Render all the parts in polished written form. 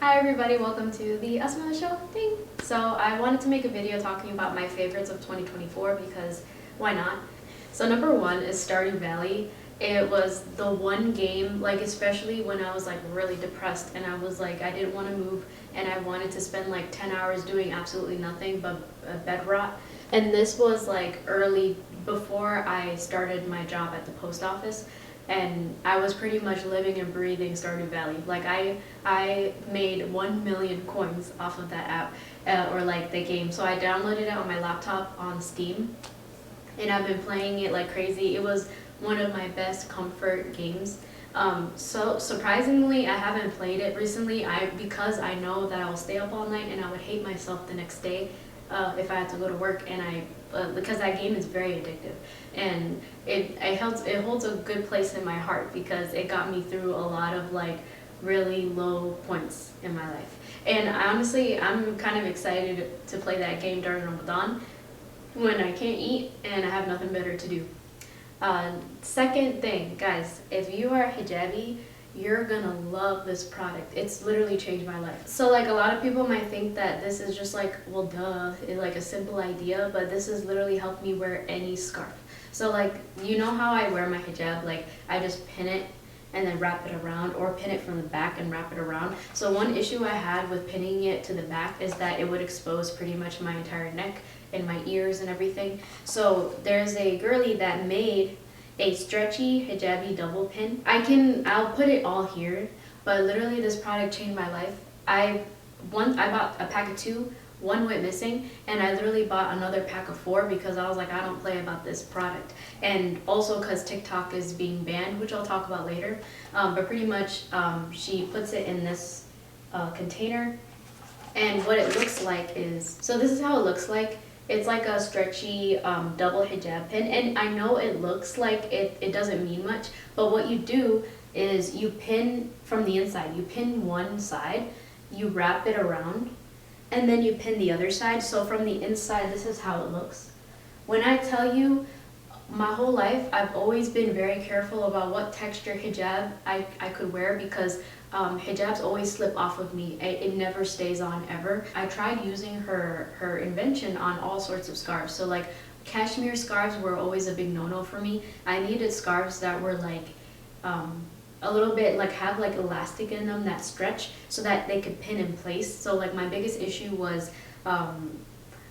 Hi everybody, welcome to the Asma Show thing. So I wanted to make a video talking about my favorites of 2024 because why not? So number one is Stardew Valley. It was the one game, like especially when I was like really depressed and I was like I didn't want to move and I wanted to spend like 10 hours doing absolutely nothing but bed rot. And this was like early before I started my job at the post office, and I was pretty much living and breathing Stardew Valley. Like I made 1 million coins off of that app, or like the game. So I downloaded it on my laptop on Steam, and I've been playing it like crazy. It was one of my best comfort games. So surprisingly, I haven't played it recently. Because I know that I will stay up all night and I would hate myself the next day if I had to go to work, and because that game is very addictive, and it holds a good place in my heart because it got me through a lot of like really low points in my life. And honestly, I'm kind of excited to play that game during Ramadan when I can't eat and I have nothing better to do. Second thing, guys, if you are hijabi, you're gonna love this product. It's literally changed my life. So like a lot of people might think that this is just like, well duh, it's like a simple idea, but this has literally helped me wear any scarf. So like, you know how I wear my hijab, like I just pin it and then wrap it around, or pin it from the back and wrap it around. So one issue I had with pinning it to the back is that it would expose pretty much my entire neck and my ears and everything. So there's a girly that made a stretchy hijabi double pin. I'll put it all here, but literally this product changed my life. I bought a pack of 2, 1 went missing, and I literally bought another pack of 4 because I was like, I don't play about this product. And also because TikTok is being banned, which I'll talk about later. But pretty much she puts it in this container, and what it looks like is, so this is how it looks like. It's like a stretchy double hijab pin, and I know it looks like it doesn't mean much, but what you do is you pin from the inside. You pin one side, you wrap it around, and then you pin the other side. So from the inside, this is how it looks. When I tell you, my whole life, I've always been very careful about what texture hijab I could wear because hijabs always slip off of me. It never stays on ever. I tried using her invention on all sorts of scarves. So like cashmere scarves were always a big no-no for me. I needed scarves that were like a little bit like have like elastic in them that stretch so that they could pin in place. So like my biggest issue was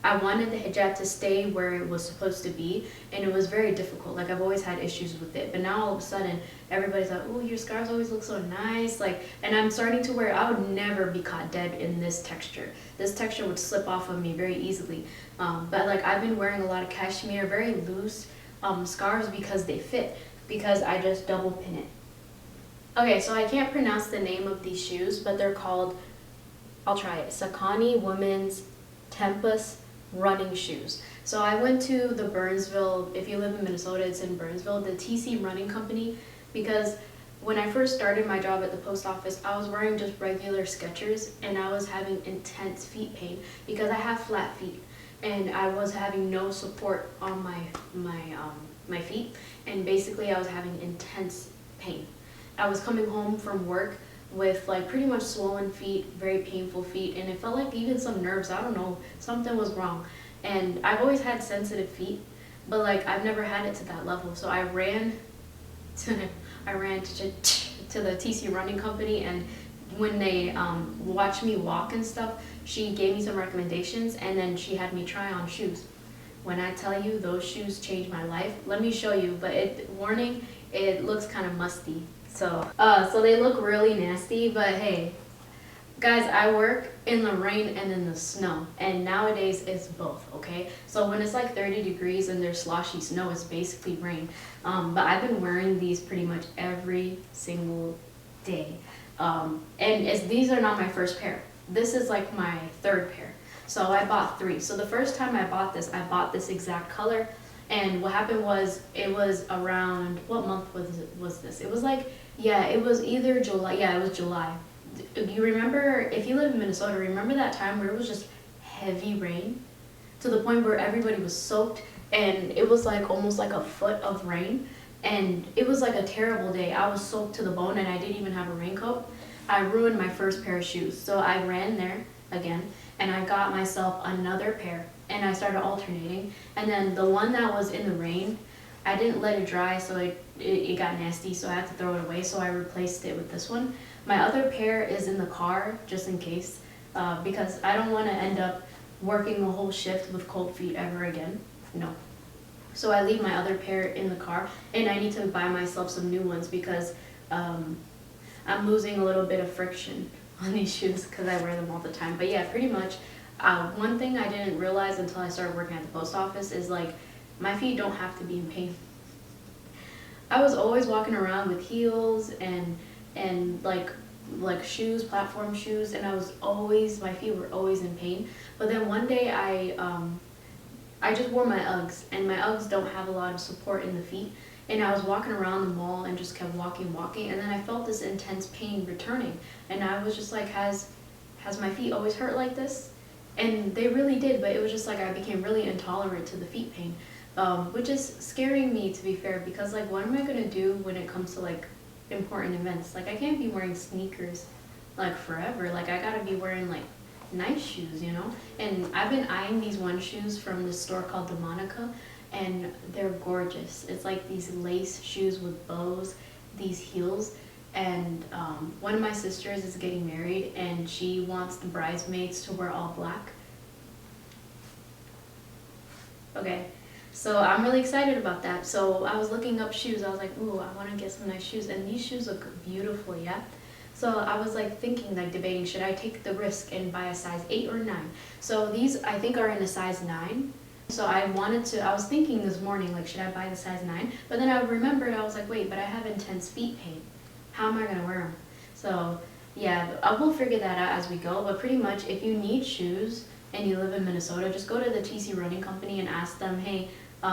I wanted the hijab to stay where it was supposed to be, and it was very difficult. Like I've always had issues with it, but now all of a sudden everybody's like, oh, your scarves always look so nice. Like, and I'm starting to wear, I would never be caught dead in this texture. This texture would slip off of me very easily. But like I've been wearing a lot of cashmere, very loose scarves because they fit, because I just double pin it. Okay, so I can't pronounce the name of these shoes, but they're called, I'll try it, Saucony Women's Tempus running shoes. So I went to the Burnsville, if you live in Minnesota, it's in Burnsville, the TC running company, because when I first started my job at the post office, I was wearing just regular Skechers and I was having intense feet pain because I have flat feet and I was having no support on my feet, and basically I was having intense pain. I was coming home from work with like pretty much swollen feet, very painful feet, and it felt like even some nerves, I don't know, something was wrong. And I've always had sensitive feet, but like I've never had it to that level. So I ran to the TC running company, and when they watched me walk and stuff, she gave me some recommendations, and then she had me try on shoes. When I tell you those shoes changed my life, let me show you, but warning, it looks kind of musty. So they look really nasty, but hey, guys, I work in the rain and in the snow, and nowadays it's both, okay? So when it's like 30 degrees and there's sloshy snow, it's basically rain. But I've been wearing these pretty much every single day. These are not my first pair. This is like my 3rd pair. So I bought 3. So the first time I bought this exact color. And what happened was, it was around, what month was this? It was like, yeah, it was either July, yeah, it was July. You remember, if you live in Minnesota, remember that time where it was just heavy rain? To the point where everybody was soaked, and it was like almost like a foot of rain. And it was like a terrible day. I was soaked to the bone and I didn't even have a raincoat. I ruined my first pair of shoes. So I ran there again and I got myself another pair and I started alternating. And then the one that was in the rain, I didn't let it dry, so it got nasty, so I had to throw it away, so I replaced it with this one. My other pair is in the car, just in case, because I don't want to end up working a whole shift with cold feet ever again. No. So I leave my other pair in the car, and I need to buy myself some new ones because I'm losing a little bit of friction on these shoes because I wear them all the time. But yeah, pretty much, one thing I didn't realize until I started working at the post office is like, my feet don't have to be in pain. I was always walking around with heels and like shoes, platform shoes, and my feet were always in pain. But then one day I just wore my Uggs, and my Uggs don't have a lot of support in the feet. And I was walking around the mall and just kept walking, and then I felt this intense pain returning. And I was just like, has my feet always hurt like this? And they really did, but it was just like I became really intolerant to the feet pain. Which is scaring me, to be fair, because like what am I gonna do when it comes to like important events? Like I can't be wearing sneakers like forever. Like I gotta be wearing like nice shoes, you know? And I've been eyeing these one shoes from this store called Demonica, and they're gorgeous. It's like these lace shoes with bows, these heels, and one of my sisters is getting married and she wants the bridesmaids to wear all black. Okay. So I'm really excited about that. So I was looking up shoes. I was like, ooh, I want to get some nice shoes. And these shoes look beautiful, yeah? So I was like thinking, like debating, should I take the risk and buy a size 8 or 9? So these I think are in a size 9. So I was thinking this morning, like, should I buy the size 9? But then I remembered, I was like, wait, but I have intense feet pain. How am I going to wear them? So yeah, I will figure that out as we go. But pretty much if you need shoes and you live in Minnesota, just go to the TC Running Company and ask them, hey,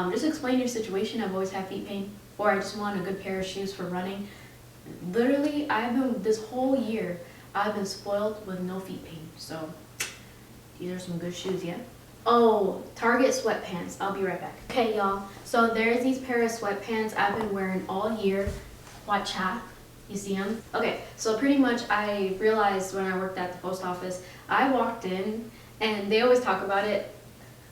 just explain your situation. I've always had feet pain, or I just want a good pair of shoes for running. Literally, this whole year, I've been spoiled with no feet pain. So these are some good shoes, yeah? Oh, Target sweatpants. I'll be right back. Okay, y'all. So there's these pair of sweatpants I've been wearing all year. Watch out. You see them? Okay, so pretty much I realized when I worked at the post office, I walked in, and they always talk about it.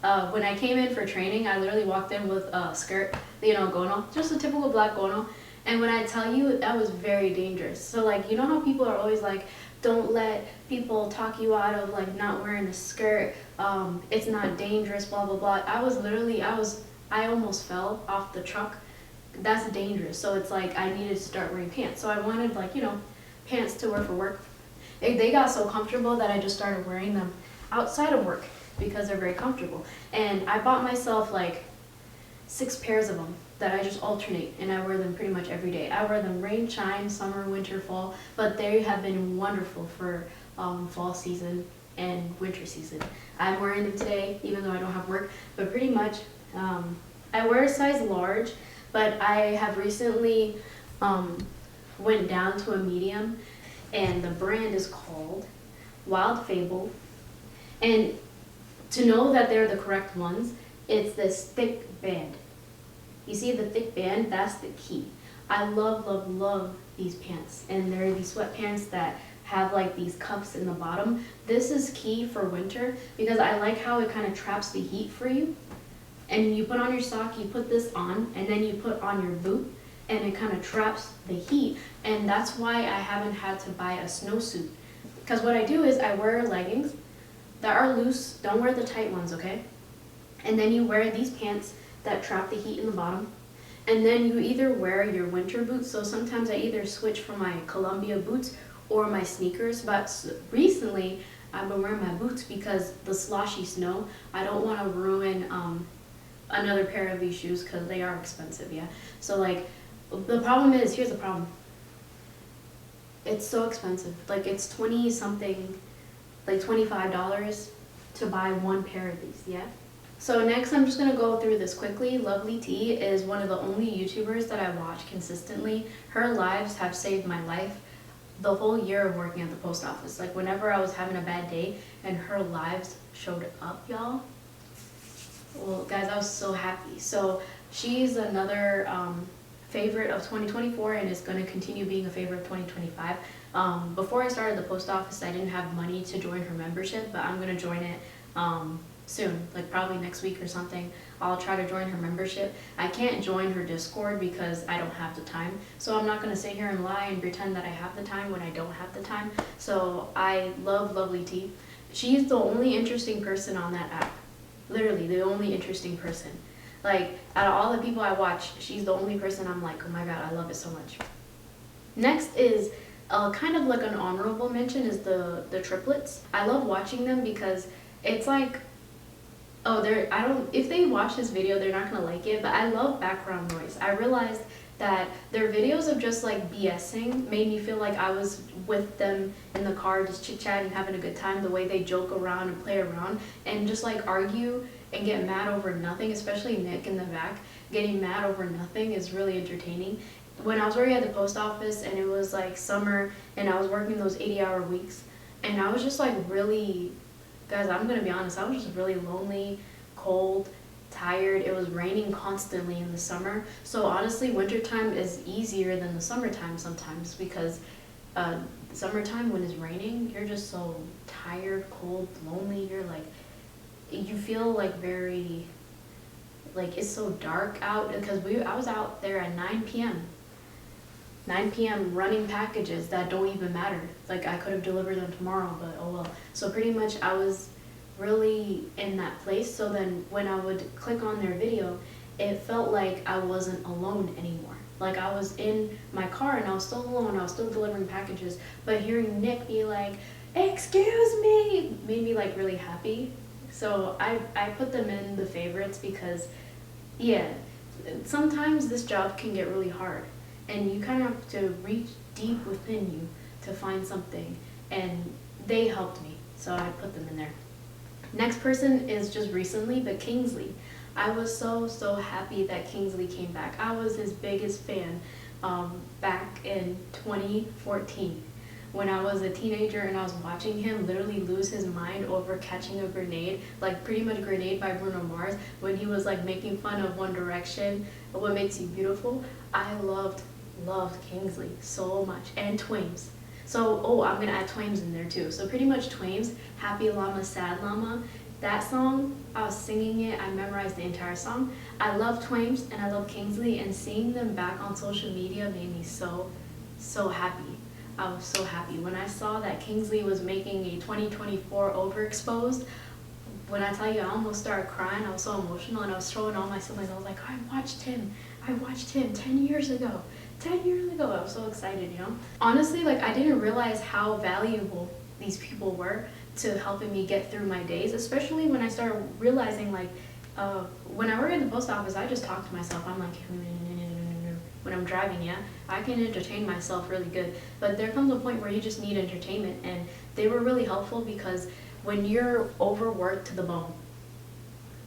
When I came in for training, I literally walked in with a skirt, you know, gono, just a typical black gono. And when I tell you, that was very dangerous. So like, you know how people are always like, don't let people talk you out of like not wearing a skirt, it's not dangerous, blah, blah, blah. I almost fell off the truck. That's dangerous. So it's like, I needed to start wearing pants. So I wanted like, you know, pants to wear for work. They got so comfortable that I just started wearing them outside of work, because they're very comfortable. And I bought myself like 6 pairs of them that I just alternate, and I wear them pretty much every day. I wear them rain, shine, summer, winter, fall, but they have been wonderful for fall season and winter season. I'm wearing them today, even though I don't have work, but pretty much I wear a size large, but I have recently went down to a medium, and the brand is called Wild Fable. And to know that they're the correct ones, it's this thick band. You see the thick band? That's the key. I love, love, love these pants. And they're these sweatpants that have like these cuffs in the bottom. This is key for winter because I like how it kind of traps the heat for you. And you put on your sock, you put this on, and then you put on your boot, and it kind of traps the heat. And that's why I haven't had to buy a snowsuit. Because what I do is I wear leggings that are loose. Don't wear the tight ones, okay? And then you wear these pants that trap the heat in the bottom. And then you either wear your winter boots. So sometimes I either switch from my Columbia boots or my sneakers. But recently, I've been wearing my boots because the sloshy snow, I don't want to ruin another pair of these shoes because they are expensive, yeah? So like, the problem is, here's the problem. It's so expensive. Like it's 20 something, like $25 to buy one pair of these, yeah? So next I'm just gonna go through this quickly. Lovely T is one of the only YouTubers that I watch consistently. Her lives have saved my life the whole year of working at the post office. Like whenever I was having a bad day and her lives showed up, y'all. Well guys, I was so happy. So she's another favorite of 2024 and is going to continue being a favorite of 2025. Before I started the post office, I didn't have money to join her membership, but I'm going to join it soon, like probably next week or something. I'll try to join her membership. I can't join her Discord because I don't have the time. So I'm not going to sit here and lie and pretend that I have the time when I don't have the time. So I love Lovely T. She's the only interesting person on that app. Literally, the only interesting person. Like, out of all the people I watch, she's the only person I'm like, oh my god, I love it so much. Next is kind of like an honorable mention is the triplets. I love watching them because it's like, oh, if they watch this video, they're not gonna like it, but I love background noise. I realized that their videos of just like BSing made me feel like I was with them in the car just chit-chatting, having a good time, the way they joke around and play around and just like argue and get mad over nothing, especially Nick in the back. Getting mad over nothing is really entertaining. When I was working at the post office and it was like summer and I was working those 80-hour weeks and I was just like really, guys, I'm gonna be honest, I was just really lonely, cold, tired. It was raining constantly in the summer. So honestly, wintertime is easier than the summertime sometimes because summertime when it's raining, you're just so tired, cold, lonely. You're like, you feel like very, like it's so dark out because I was out there at 9 p.m. 9 p.m. running packages that don't even matter. Like I could have delivered them tomorrow, but oh well. So pretty much I was really in that place. So then when I would click on their video, it felt like I wasn't alone anymore. Like I was in my car and I was still alone, I was still delivering packages, but hearing Nick be like, excuse me, made me like really happy. So I put them in the favorites because, yeah, sometimes this job can get really hard and you kind of have to reach deep within you to find something, and they helped me, so I put them in there. Next person is just recently, but Kingsley. I was so happy that Kingsley came back. I was his biggest fan back in 2014 when I was a teenager and I was watching him literally lose his mind over catching a grenade, like pretty much Grenade by Bruno Mars, when he was like making fun of One Direction, What Makes You Beautiful. I loved Kingsley so much, and Twames. So, oh, I'm gonna add Twames in there too. So pretty much Twames, Happy Llama, Sad Llama, that song, I was singing it, I memorized the entire song. I love Twames and I love Kingsley, and seeing them back on social media made me so happy. I was so happy. When I saw that Kingsley was making a 2024 Overexposed, when I tell you I almost started crying, I was so emotional and I was showing all my siblings, I was like, I watched him 10 years ago. 10 years ago, I was so excited, you know? Honestly, like I didn't realize how valuable these people were to helping me get through my days, especially when I started realizing like, when I work at the post office, I just talk to myself. I'm like, when I'm driving, yeah, I can entertain myself really good. But there comes a point where you just need entertainment, and they were really helpful because when you're overworked to the bone,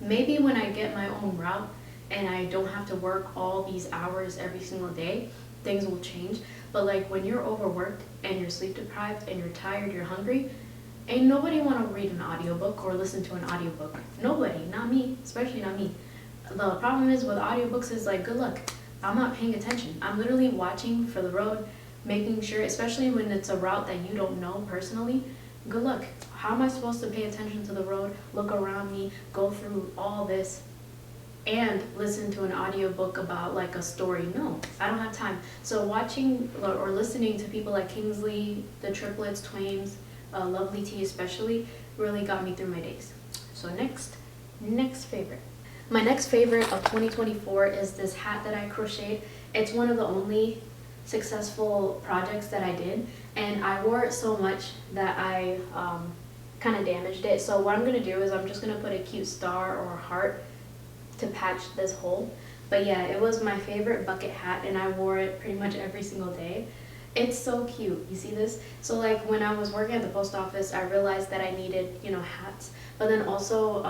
maybe when I get my own route and I don't have to work all these hours every single day, things will change. But like when you're overworked and you're sleep deprived and you're tired, you're hungry, ain't nobody want to read an audiobook or listen to an audiobook. Nobody, not me, especially not me. The problem is with audiobooks is like, good luck. I'm not paying attention. I'm literally watching for the road, making sure, especially when it's a route that you don't know personally, good luck. How am I supposed to pay attention to the road, look around me, go through all this, and listen to an audiobook about like a story? No, I don't have time. So watching or listening to people like Kingsley, the triplets, Twames, Lovely T especially, really got me through my days. So next favorite. My next favorite of 2024 is this hat that I crocheted. It's one of the only successful projects that I did, and I wore it so much that I kind of damaged it. So what I'm going to do is I'm just going to put a cute star or a heart to patch this hole. But yeah, it was my favorite bucket hat and I wore it pretty much every single day. It's so cute. You see this? So like when I was working at the post office, I realized that I needed, you know, hats. But then also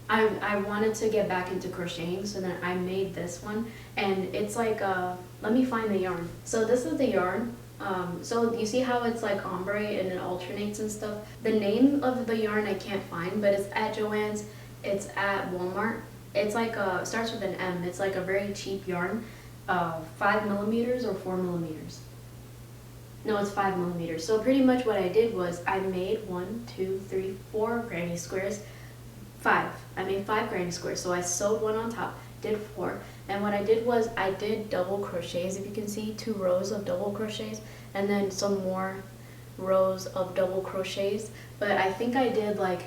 I wanted to get back into crocheting, so then I made this one, and it's like let me find the yarn. So this is the yarn. So you see how it's like ombre and it alternates and stuff? The name of the yarn I can't find, but it's at Joann's, it's at Walmart. It's like starts with an M. It's like a very cheap yarn. 5 millimeters or 4 millimeters. No, it's 5 millimeters. So pretty much what I did was I made 4 granny squares. 5. I made 5 granny squares. So I sewed one on top, did 4. And what I did was I did double crochets, if you can see, 2 rows of double crochets, and then some more rows of double crochets. But I think I did like,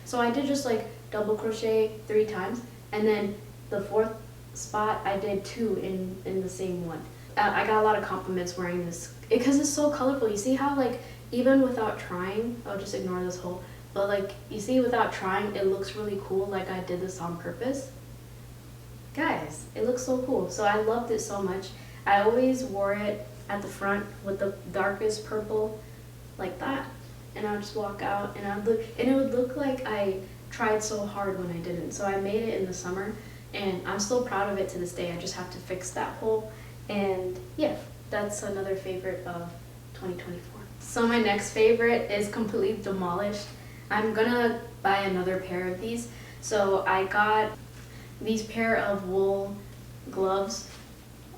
so I did just like double crochet 3 times, and then the 4th spot I did 2 in the same one. I got a lot of compliments wearing this because it's so colorful. You see how, like, even without trying, I'll just ignore this whole, but like, you see without trying, it looks really cool, like I did this on purpose. Guys, it looks so cool. So I loved it so much. I always wore it at the front with the darkest purple like that, and I'll just walk out and it would look like I tried so hard when I didn't. So I made it in the summer, and I'm still proud of it to this day. I just have to fix that hole. And yeah, that's another favorite of 2024. So my next favorite is completely demolished. I'm gonna buy another pair of these. So I got these pair of wool gloves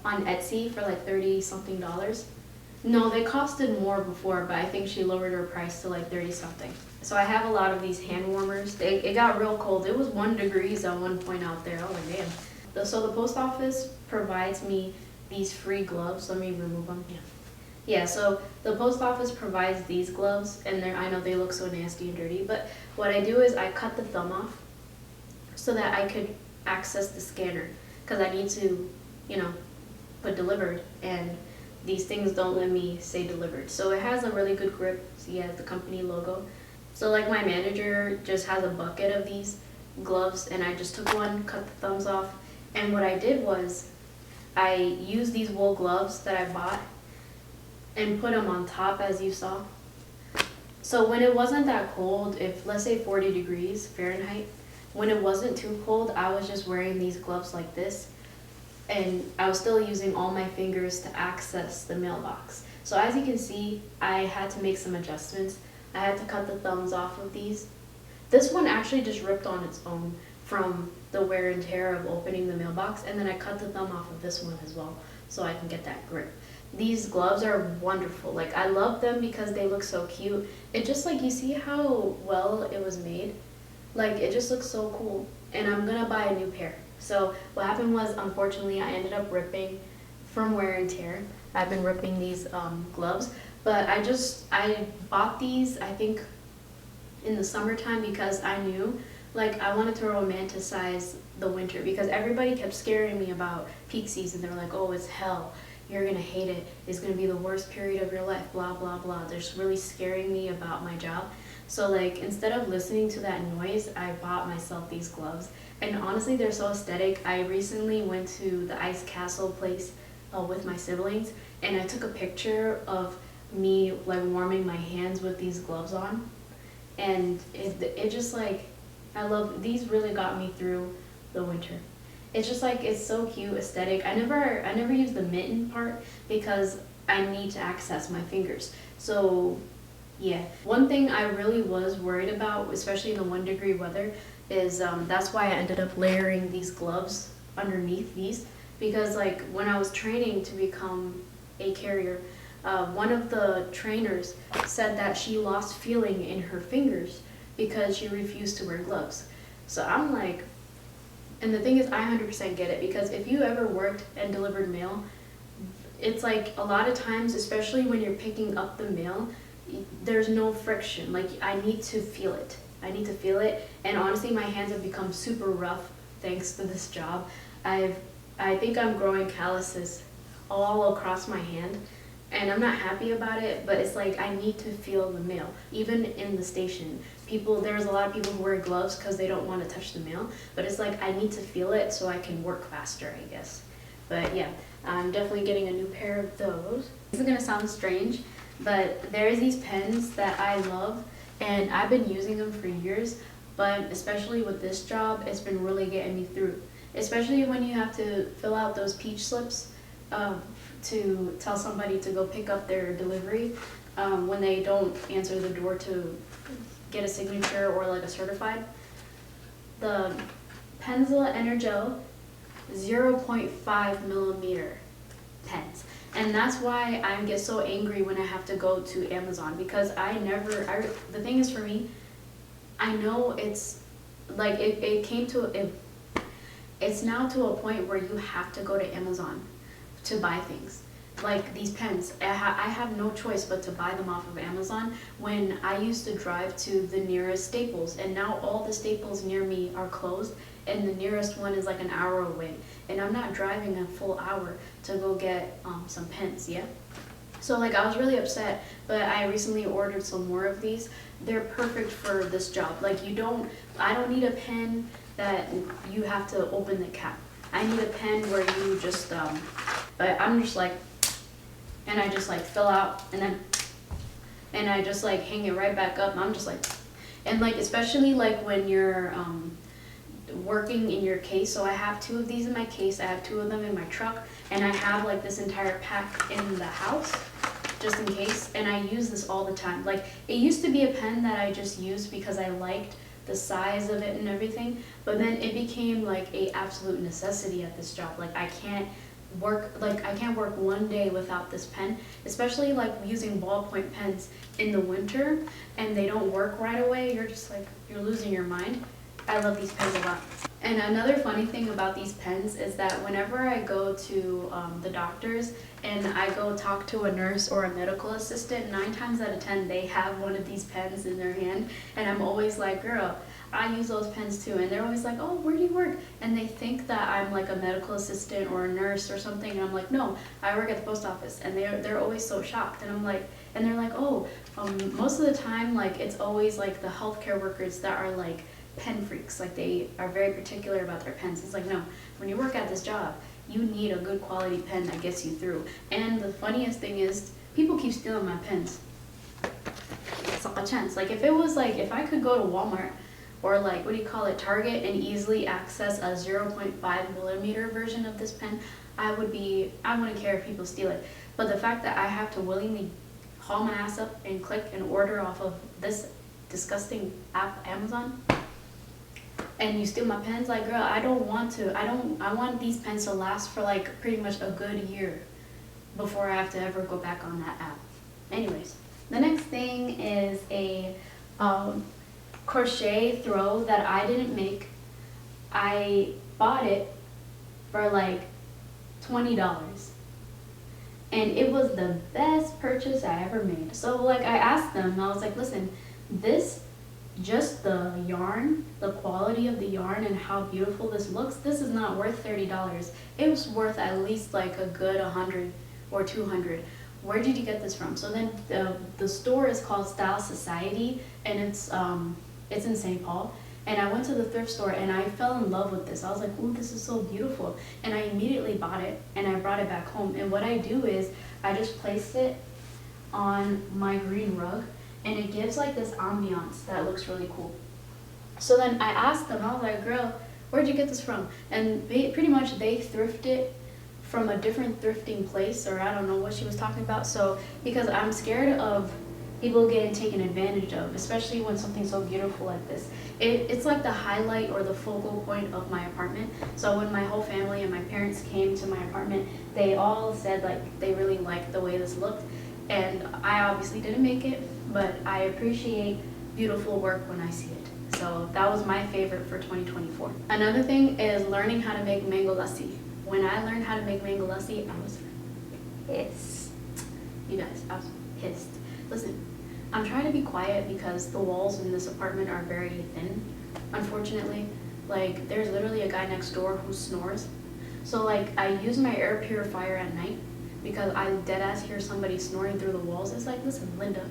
on Etsy for like $30 something. No, they costed more before, but I think she lowered her price to like 30 something. So I have a lot of these hand warmers. It got real cold. It was 1 degrees at one point out there. Oh damn. So the post office provides me these free gloves. Let me remove them. Yeah, so the post office provides these gloves, and I know they look so nasty and dirty, but what I do is I cut the thumb off so that I could access the scanner, because I need to, put delivered, and these things don't let me say delivered. So it has a really good grip. See, it has the company logo. So like my manager just has a bucket of these gloves, and I just took one, cut the thumbs off, and what I did was I used these wool gloves that I bought and put them on top, as you saw. So when it wasn't that cold, if let's say 40 degrees Fahrenheit, when it wasn't too cold, I was just wearing these gloves like this, and I was still using all my fingers to access the mailbox. So as you can see, I had to make some adjustments. I had to cut the thumbs off of these. This one actually just ripped on its own from the wear and tear of opening the mailbox, and then I cut the thumb off of this one as well so I can get that grip. These gloves are wonderful. Like, I love them because they look so cute. It just, like, you see how well it was made? Like, it just looks so cool, and I'm gonna buy a new pair. So what happened was, unfortunately, I ended up ripping from wear and tear. I've been ripping these gloves, but I bought these, I think, in the summertime because I knew, like, I wanted to romanticize the winter, because everybody kept scaring me about peak season. They were like, oh, it's hell, you're gonna hate it, it's gonna be the worst period of your life, blah blah blah. They're just really scaring me about my job. So like, instead of listening to that noise, I bought myself these gloves, and honestly they're so aesthetic. I recently went to the Ice Castle place with my siblings, and I took a picture of me like warming my hands with these gloves on, and it just, like, I love these. Really got me through the winter. It's just like, it's so cute, aesthetic. I never use the mitten part because I need to access my fingers. So yeah, one thing I really was worried about, especially in the 1 degree weather, is that's why I ended up layering these gloves underneath these, because like when I was training to become a carrier, one of the trainers said that she lost feeling in her fingers because she refused to wear gloves. So I'm like, and the thing is, I 100% get it, because if you ever worked and delivered mail, it's like a lot of times, especially when you're picking up the mail, there's no friction. Like, I need to feel it. And honestly, my hands have become super rough thanks to this job. I think I'm growing calluses all across my hand, and I'm not happy about it, but it's like I need to feel the mail. Even in the station, there's a lot of people who wear gloves because they don't want to touch the mail, but it's like I need to feel it so I can work faster, I guess. But yeah, I'm definitely getting a new pair of those. This is gonna sound strange, but there's these pens that I love, and I've been using them for years, but especially with this job, it's been really getting me through. Especially when you have to fill out those peach slips to tell somebody to go pick up their delivery when they don't answer the door to get a signature or like a certified. The Pensla Energel 0.5 millimeter pens. And that's why I get so angry when I have to go to Amazon, because the thing is, for me, I know it's like it's now to a point where you have to go to Amazon to buy things. Like these pens, I have no choice but to buy them off of Amazon, when I used to drive to the nearest Staples, and now all the Staples near me are closed, and the nearest one is like an hour away, and I'm not driving a full hour to go get some pens, yeah? So like I was really upset, but I recently ordered some more of these. They're perfect for this job. Like I don't need a pen that you have to open the cap. I need a pen where you just, but I'm just like, and I just like fill out, and I just like hang it right back up. I'm just like, and like especially like when you're working in your case. So I have 2 of these in my case. I have 2 of them in my truck, and I have like this entire pack in the house just in case. And I use this all the time. Like it used to be a pen that I just used because I liked the size of it and everything, but then it became like a absolute necessity at this job. Like I can't work one day without this pen, especially like using ballpoint pens in the winter and they don't work right away. You're just like, you're losing your mind. I love these pens a lot. And another funny thing about these pens is that whenever I go to the doctors and I go talk to a nurse or a medical assistant, 9 times out of 10 they have one of these pens in their hand, and I'm always like, girl, I use those pens too. And they're always like, oh, where do you work? And they think that I'm like a medical assistant or a nurse or something, and I'm like, no, I work at the post office. And they're always so shocked, and I'm like, and they're like, oh, most of the time like it's always like the healthcare workers that are like pen freaks, like they are very particular about their pens. It's like, no, when you work at this job, you need a good quality pen that gets you through. And the funniest thing is, people keep stealing my pens. It's not a chance. Like if it was like, if I could go to Walmart or like, what do you call it, Target, and easily access a 0.5 millimeter version of this pen, I wouldn't care if people steal it. But the fact that I have to willingly haul my ass up and click and order off of this disgusting app, Amazon, and you steal my pens, like girl, I want these pens to last for like pretty much a good year before I have to ever go back on that app. Anyways, the next thing is a crochet throw that I didn't make. I bought it for like $20, and it was the best purchase I ever made. So like I asked them, I was like, listen, just the yarn, the quality of the yarn and how beautiful this looks, this is not worth $30. It was worth at least like a good 100 or 200. Where did you get this from? So then the store is called Style Society, and it's in St. Paul. And I went to the thrift store and I fell in love with this. I was like, ooh, this is so beautiful. And I immediately bought it and I brought it back home. And what I do is I just placed it on my green rug, and it gives like this ambiance that looks really cool. So then I asked them, I was like, girl, where'd you get this from? And pretty much they thrifted from a different thrifting place, or I don't know what she was talking about. So because I'm scared of people getting taken advantage of, especially when something's so beautiful like this. It's like the highlight or the focal point of my apartment. So when my whole family and my parents came to my apartment, they all said like they really liked the way this looked. And I obviously didn't make it, but I appreciate beautiful work when I see it. So that was my favorite for 2024. Another thing is learning how to make mango lassi. When I learned how to make mango lassi, I was pissed. You guys, I was pissed. Listen, I'm trying to be quiet because the walls in this apartment are very thin, unfortunately. Like, there's literally a guy next door who snores. So like, I use my air purifier at night because I deadass hear somebody snoring through the walls. It's like, listen, Linda,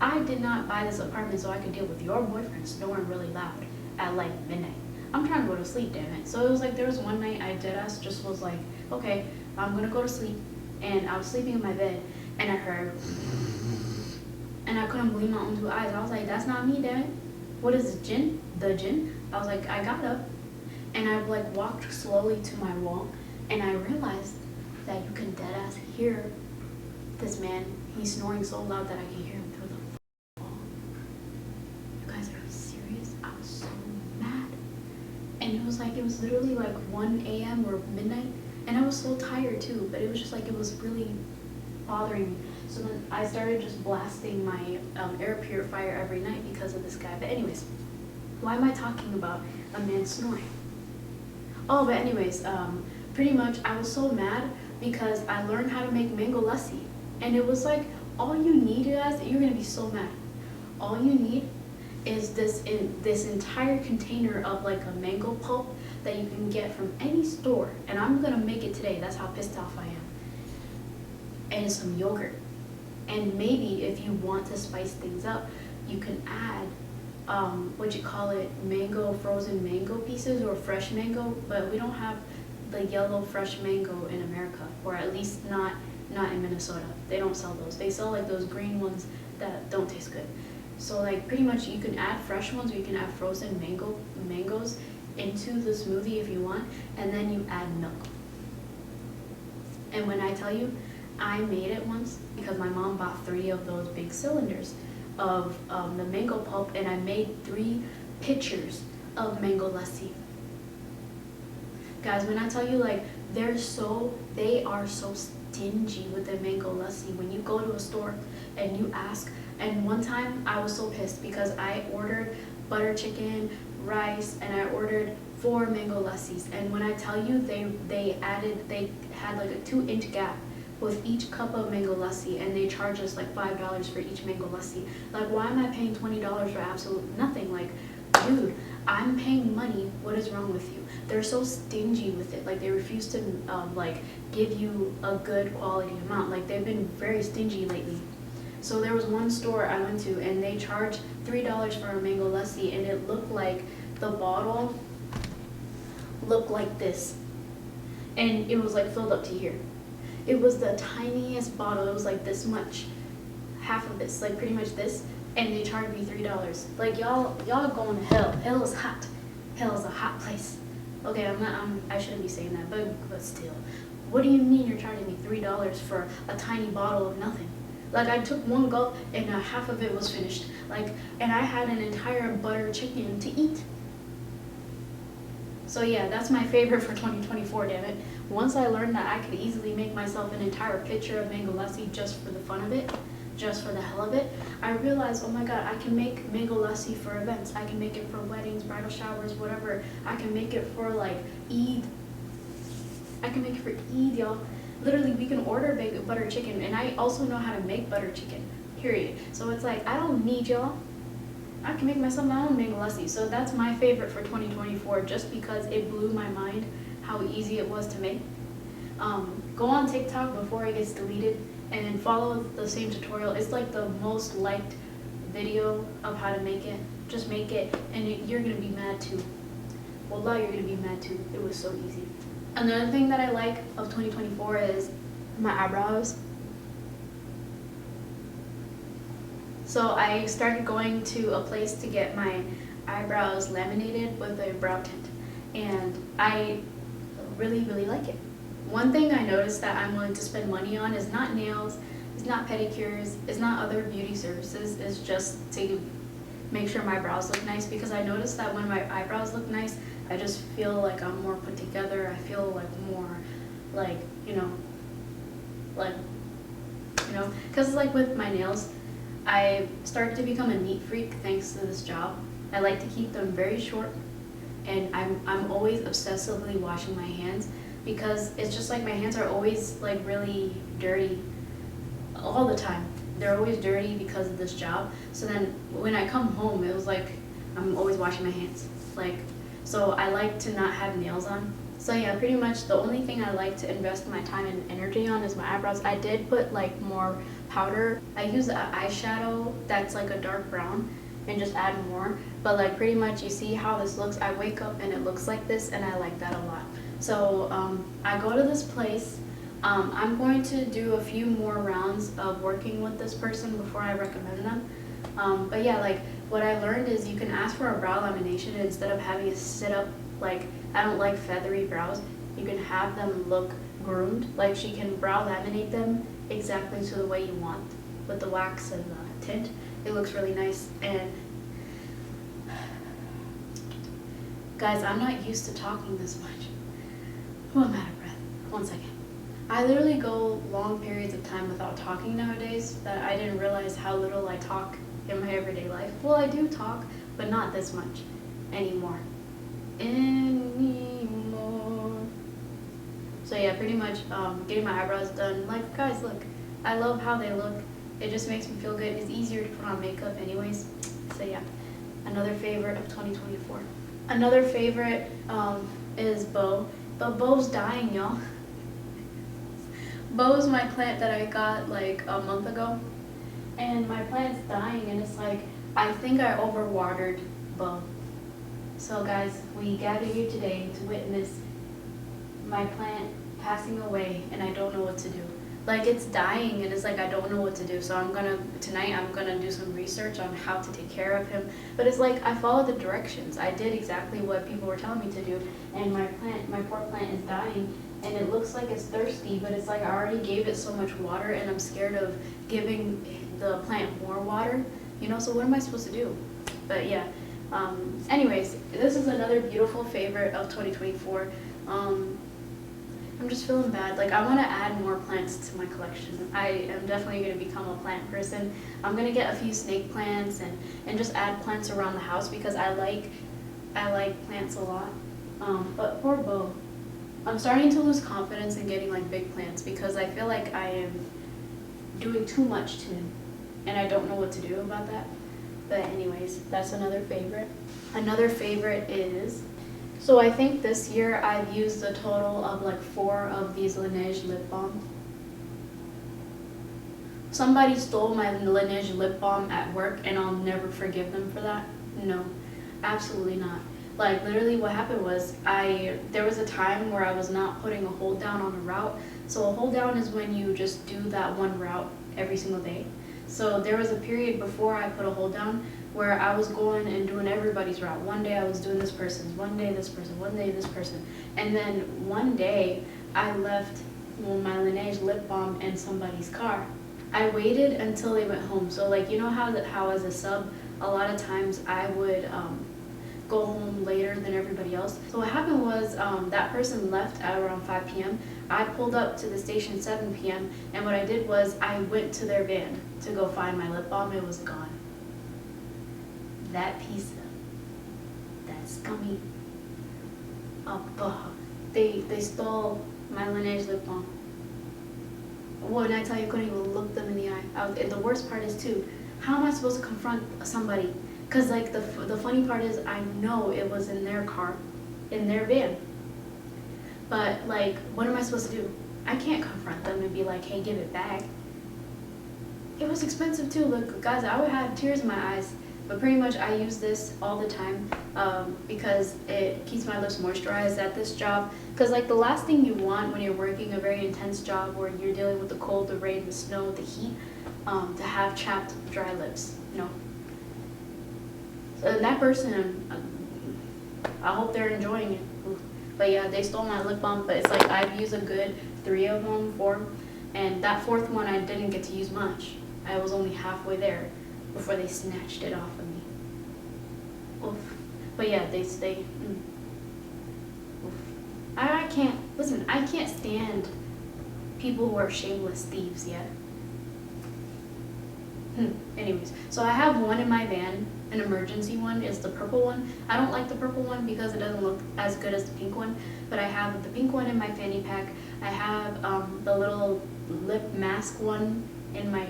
I did not buy this apartment so I could deal with your boyfriend snoring really loud at like midnight. I'm trying to go to sleep, damn it. So it was like, there was one night I deadass just was like, okay, I'm gonna go to sleep. And I was sleeping in my bed and I heard, and I couldn't believe my own 2 eyes. I was like, that's not me, damn it. What is it, Jinn? The Jinn? I was like, I got up and I like walked slowly to my wall, and I realized that you can deadass hear this man. He's snoring so loud that I can hear him through the wall. You guys are serious? I was so mad. And it was literally like 1 a.m. or midnight, and I was so tired too, but it was just like, it was really bothering me. So then I started just blasting my air purifier every night because of this guy. But anyways, why am I talking about a man snoring? Oh, but anyways, pretty much I was so mad because I learned how to make mango lassi. And it was like, all you need, guys, you're gonna be so mad. All you need is this entire container of like a mango pulp that you can get from any store. And I'm gonna make it today, that's how pissed off I am. And some yogurt. And maybe if you want to spice things up, you can add mango, frozen mango pieces or fresh mango, but we don't have the yellow fresh mango in America, or at least not in Minnesota. They don't sell those. They sell like those green ones that don't taste good. So like pretty much you can add fresh ones, or you can add frozen mangoes into the smoothie if you want, and then you add milk. And when I tell you, I made it once because my mom bought 3 of those big cylinders of the mango pulp, and I made 3 pitchers of mango lassi. Guys, when I tell you, like, they are so stingy with the mango lassi. When you go to a store and you ask, and one time I was so pissed because I ordered butter chicken, rice, and I ordered 4 mango lassis. And when I tell you, they had like a 2-inch gap with each cup of mango lassi, and they charge us like $5 for each mango lassi. Like, why am I paying $20 for absolute nothing? Like, dude, I'm paying money. What is wrong with you? They're so stingy with it. Like, they refuse to like give you a good quality amount. Like, they've been very stingy lately. So there was one store I went to, and they charged $3 for a mango lassi, and it looked like the bottle looked like this, and it was like filled up to here. It was the tiniest bottle. It was like this much, half of this, like pretty much this, and they charged me $3. Like, y'all going to hell. Hell is hot. Hell is a hot place. Okay, I shouldn't be saying that, but still. What do you mean you're charging me $3 for a tiny bottle of nothing? Like, I took one gulp and half of it was finished. Like, and I had an entire butter chicken to eat. So yeah, that's my favorite for 2024, damn it. Once I learned that I could easily make myself an entire pitcher of mango lassi just for the fun of it, just for the hell of it, I realized, oh my god, I can make mango lassi for events. I can make it for weddings, bridal showers, whatever. I can make it for like Eid. I can make it for Eid, y'all. Literally, we can order butter chicken, and I also know how to make butter chicken, period. So it's like, I don't need y'all. I can make myself my own mango lassi. So that's my favorite for 2024, just because it blew my mind how easy it was to make. Go on TikTok before it gets deleted and follow the same tutorial. It's like the most liked video of how to make it. Just make it, and you're gonna be mad too. Wallah, you're gonna be mad too. It was so easy. Another thing that I like of 2024 is my eyebrows. So I started going to a place to get my eyebrows laminated with a brow tint, and I really, really like it. One thing I noticed that I'm willing to spend money on is not nails, it's not pedicures, it's not other beauty services, it's just to make sure my brows look nice, because I noticed that when my eyebrows look nice, I just feel like I'm more put together. I feel like more like, because like with my nails, I started to become a neat freak thanks to this job. I like to keep them very short, and I'm always obsessively washing my hands, because it's just like my hands are always like really dirty all the time. They're always dirty because of this job. So then when I come home, it was like I'm always washing my hands. Like, so I like to not have nails on. So yeah, pretty much the only thing I like to invest my time and energy on is my eyebrows. I did put like more powder. I use an eyeshadow that's like a dark brown and just add more. But like pretty much you see how this looks. I wake up and it looks like this, and I like that a lot. So I go to this place. I'm going to do a few more rounds of working with this person before I recommend them. But yeah, like what I learned is you can ask for a brow lamination instead of having to sit up. Like, I don't like feathery brows. You can have them look groomed. Like, she can brow laminate them exactly to the way you want with the wax and the tint. It looks really nice. And Guys, I'm not used to talking this much. Oh, I'm out of breath. 1 second. I literally go long periods of time without talking nowadays that I didn't realize how little I talk in my everyday life. Well, I do talk, but not this much anymore. So yeah, pretty much getting my eyebrows done. Like, guys, look, I love how they look. It just makes me feel good. It's easier to put on makeup anyways. So yeah, another favorite of 2024. Another favorite is Bo. But Bo's dying, y'all. Bo's my plant that I got like a month ago. And my plant's dying, and it's like, I think I overwatered Bo. So guys, we gather here today to witness my plant passing away, and I don't know what to do. Like, it's dying, and it's like I don't know what to do. So tonight I'm gonna do some research on how to take care of him. But it's like I followed the directions. I did exactly what people were telling me to do, and my poor plant is dying, and it looks like it's thirsty, but it's like I already gave it so much water, and I'm scared of giving the plant more water, you know, so what am I supposed to do? But yeah, anyways, this is another beautiful favorite of 2024. I'm just feeling bad. Like, I want to add more plants to my collection. I am definitely going to become a plant person. I'm going to get a few snake plants and just add plants around the house because I like plants a lot. But poor Bo. I'm starting to lose confidence in getting like big plants because I feel like I am doing too much to him and I don't know what to do about that. But anyways, that's another favorite. Another favorite is, so I think this year I've used a total of like 4 of these Laneige lip balm. Somebody stole my Laneige lip balm at work and I'll never forgive them for that. No, absolutely not. Like, literally what happened was there was a time where I was not putting a hold down on a route. So a hold down is when you just do that one route every single day. So there was a period before I put a hold down where I was going and doing everybody's route. One day I was doing this person's, one day this person, one day this person. And then one day I left my Laneige lip balm in somebody's car. I waited until they went home. So like, you know how as a sub, a lot of times I would go home later than everybody else. So what happened was that person left at around 5 p.m. I pulled up to the station 7 p.m. and what I did was I went to their van to go find my lip balm. It was gone. That piece of that scummy they stole my Laneige lip balm. When I tell you, I couldn't even look them in the eye. And the worst part is too, how am I supposed to confront somebody? Because like the funny part is I know it was in their car, in their van. But like, what am I supposed to do? I can't confront them and be like, hey, give it back. It was expensive too. Look, guys, I would have tears in my eyes. But pretty much I use this all the time because it keeps my lips moisturized at this job. Because like the last thing you want when you're working a very intense job where you're dealing with the cold, the rain, the snow, the heat, to have chapped dry lips, you know. So that person, I hope they're enjoying it. But yeah, they stole my lip balm, but it's like I've used a good 3 of them, 4, and that 4th one I didn't get to use much. I was only halfway there before they snatched it off of me. Oof. But yeah, they stay. Oof. I can't, listen, I can't stand people who are shameless thieves yet. Anyways, so I have one in my van, an emergency one, is the purple one. I don't like the purple one because it doesn't look as good as the pink one, but I have the pink one in my fanny pack. I have the little lip mask one in my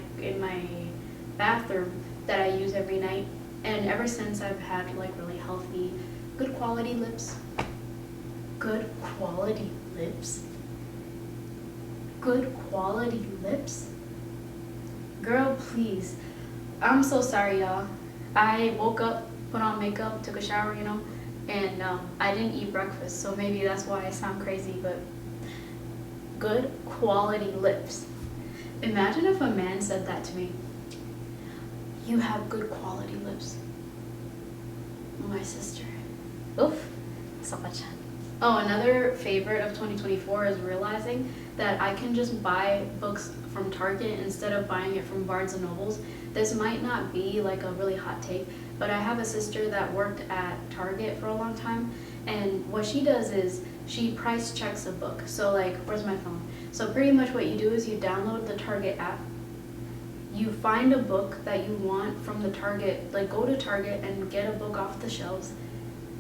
bathroom that I use every night, and ever since I've had like really healthy, good quality lips. Good quality lips? Good quality lips? Girl, please. I'm so sorry, y'all. I woke up, put on makeup, took a shower, you know, and I didn't eat breakfast, so maybe that's why I sound crazy, but good quality lips. Imagine if a man said that to me. You have good quality lips. My sister. Oof, so much. Oh, another favorite of 2024 is realizing that I can just buy books from Target instead of buying it from Barnes & Nobles. This might not be like a really hot take, but I have a sister that worked at Target for a long time, and what she does is she price checks a book. So like, where's my phone? So pretty much what you do is you download the Target app, you find a book that you want from the Target, like go to Target and get a book off the shelves,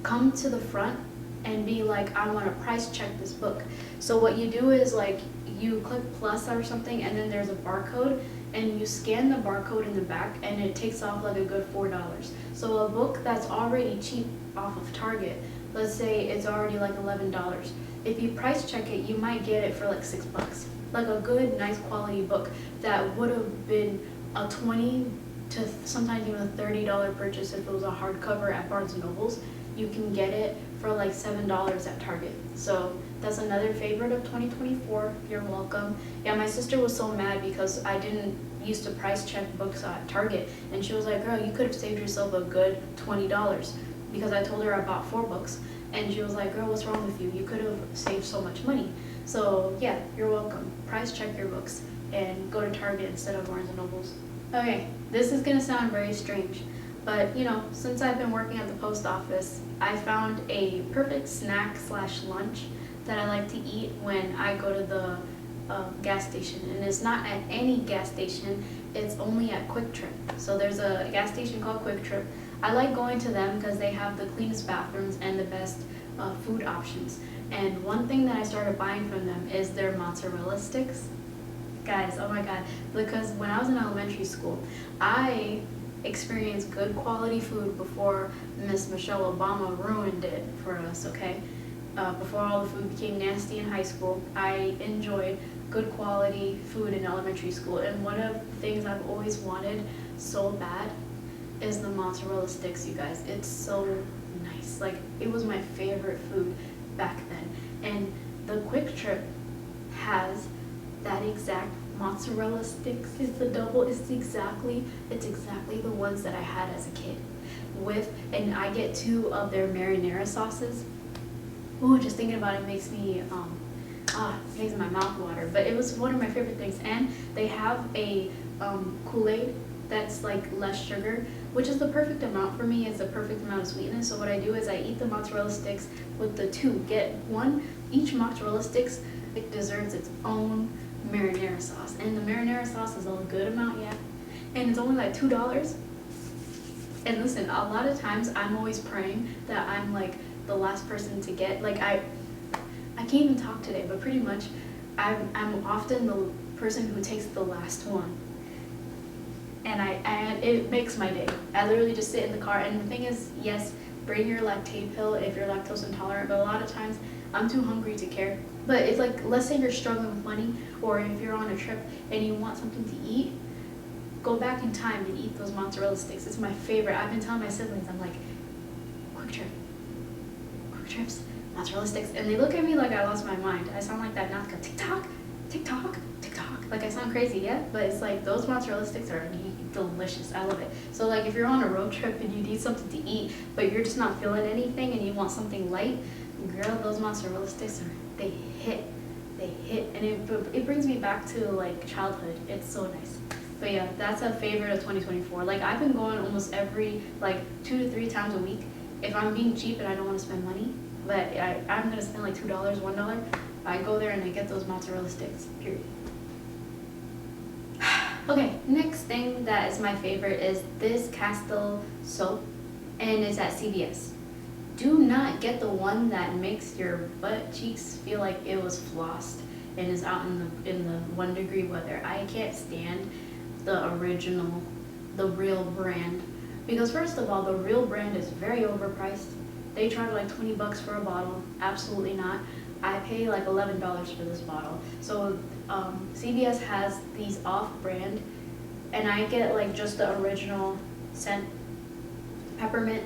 come to the front and be like, I want to price check this book. So what you do is like, you click plus or something, and then there's a barcode, and you scan the barcode in the back, and it takes off like a good $4. So a book that's already cheap off of Target, let's say it's already like $11. If you price check it, you might get it for like $6. Like a good, nice quality book that would have been a $20 to sometimes even a $30 purchase if it was a hardcover at Barnes & Noble's. You can get it for like $7 at Target. So that's another favorite of 2024. You're welcome. Yeah, my sister was so mad because I didn't used to price check books at Target, and she was like, girl, you could have saved yourself a good $20, because I told her I bought 4 books, and she was like, girl, what's wrong with you? You could have saved so much money. So yeah, you're welcome. Price check your books and go to Target instead of Barnes & Noble's. Okay, this is gonna sound very strange, but you know, since I've been working at the post office, I found a perfect snack / lunch that I like to eat when I go to the gas station. And it's not at any gas station, it's only at Quick Trip. So there's a gas station called Quick Trip. I like going to them because they have the cleanest bathrooms and the best food options. And one thing that I started buying from them is their mozzarella sticks. Guys, oh my god, because when I was in elementary school, I experienced good quality food before Miss Michelle Obama ruined it for us, okay? Before all the food became nasty in high school, I enjoyed good quality food in elementary school. And one of the things I've always wanted so bad is the mozzarella sticks, you guys. It's so nice. Like, it was my favorite food back then. And the Quick Trip has that exact mozzarella sticks. It's the double, it's exactly the ones that I had as a kid. And I get 2 of their marinara sauces. Ooh, just thinking about it makes me, makes my mouth water. But it was one of my favorite things. And they have a Kool-Aid that's like less sugar, which is the perfect amount for me. It's the perfect amount of sweetness. So what I do is I eat the mozzarella sticks with the 2. Get one, each mozzarella sticks, it deserves its own marinara sauce. And the marinara sauce is a good amount, yeah. And it's only like $2. And listen, a lot of times I'm always praying that I'm like the last person to get, like I can't even talk today, but pretty much I'm often the person who takes the last one. And it makes my day. I literally just sit in the car, and the thing is, yes, bring your lactate pill if you're lactose intolerant, but a lot of times I'm too hungry to care. But it's like, let's say you're struggling with money, or if you're on a trip and you want something to eat, go back in time and eat those mozzarella sticks. It's my favorite. I've been telling my siblings, I'm like, Quick Trips, mozzarella sticks, and they look at me like I lost my mind. I sound like that Nazca, TikTok, TikTok, TikTok. Like I sound crazy, yeah? But it's like, those mozzarella sticks are delicious. I love it. So like, if you're on a road trip and you need something to eat, but you're just not feeling anything and you want something light, girl, those mozzarella sticks they hit, and it brings me back to like childhood. It's so nice. But yeah, that's a favorite of 2024. Like, I've been going almost every, like 2 to 3 times a week. If I'm being cheap and I don't want to spend money, but I'm gonna spend like $2, $1, I go there and I get those mozzarella sticks, period. Okay, next thing that is my favorite is this Castile soap, and it's at CVS. Do not get the one that makes your butt cheeks feel like it was flossed and is out in the 1 degree weather. I can't stand the original, the real brand, because first of all, the real brand is very overpriced. They charge like 20 bucks for a bottle. Absolutely not. I pay like $11 for this bottle. So CVS has these off-brand, and I get like just the original scent, peppermint,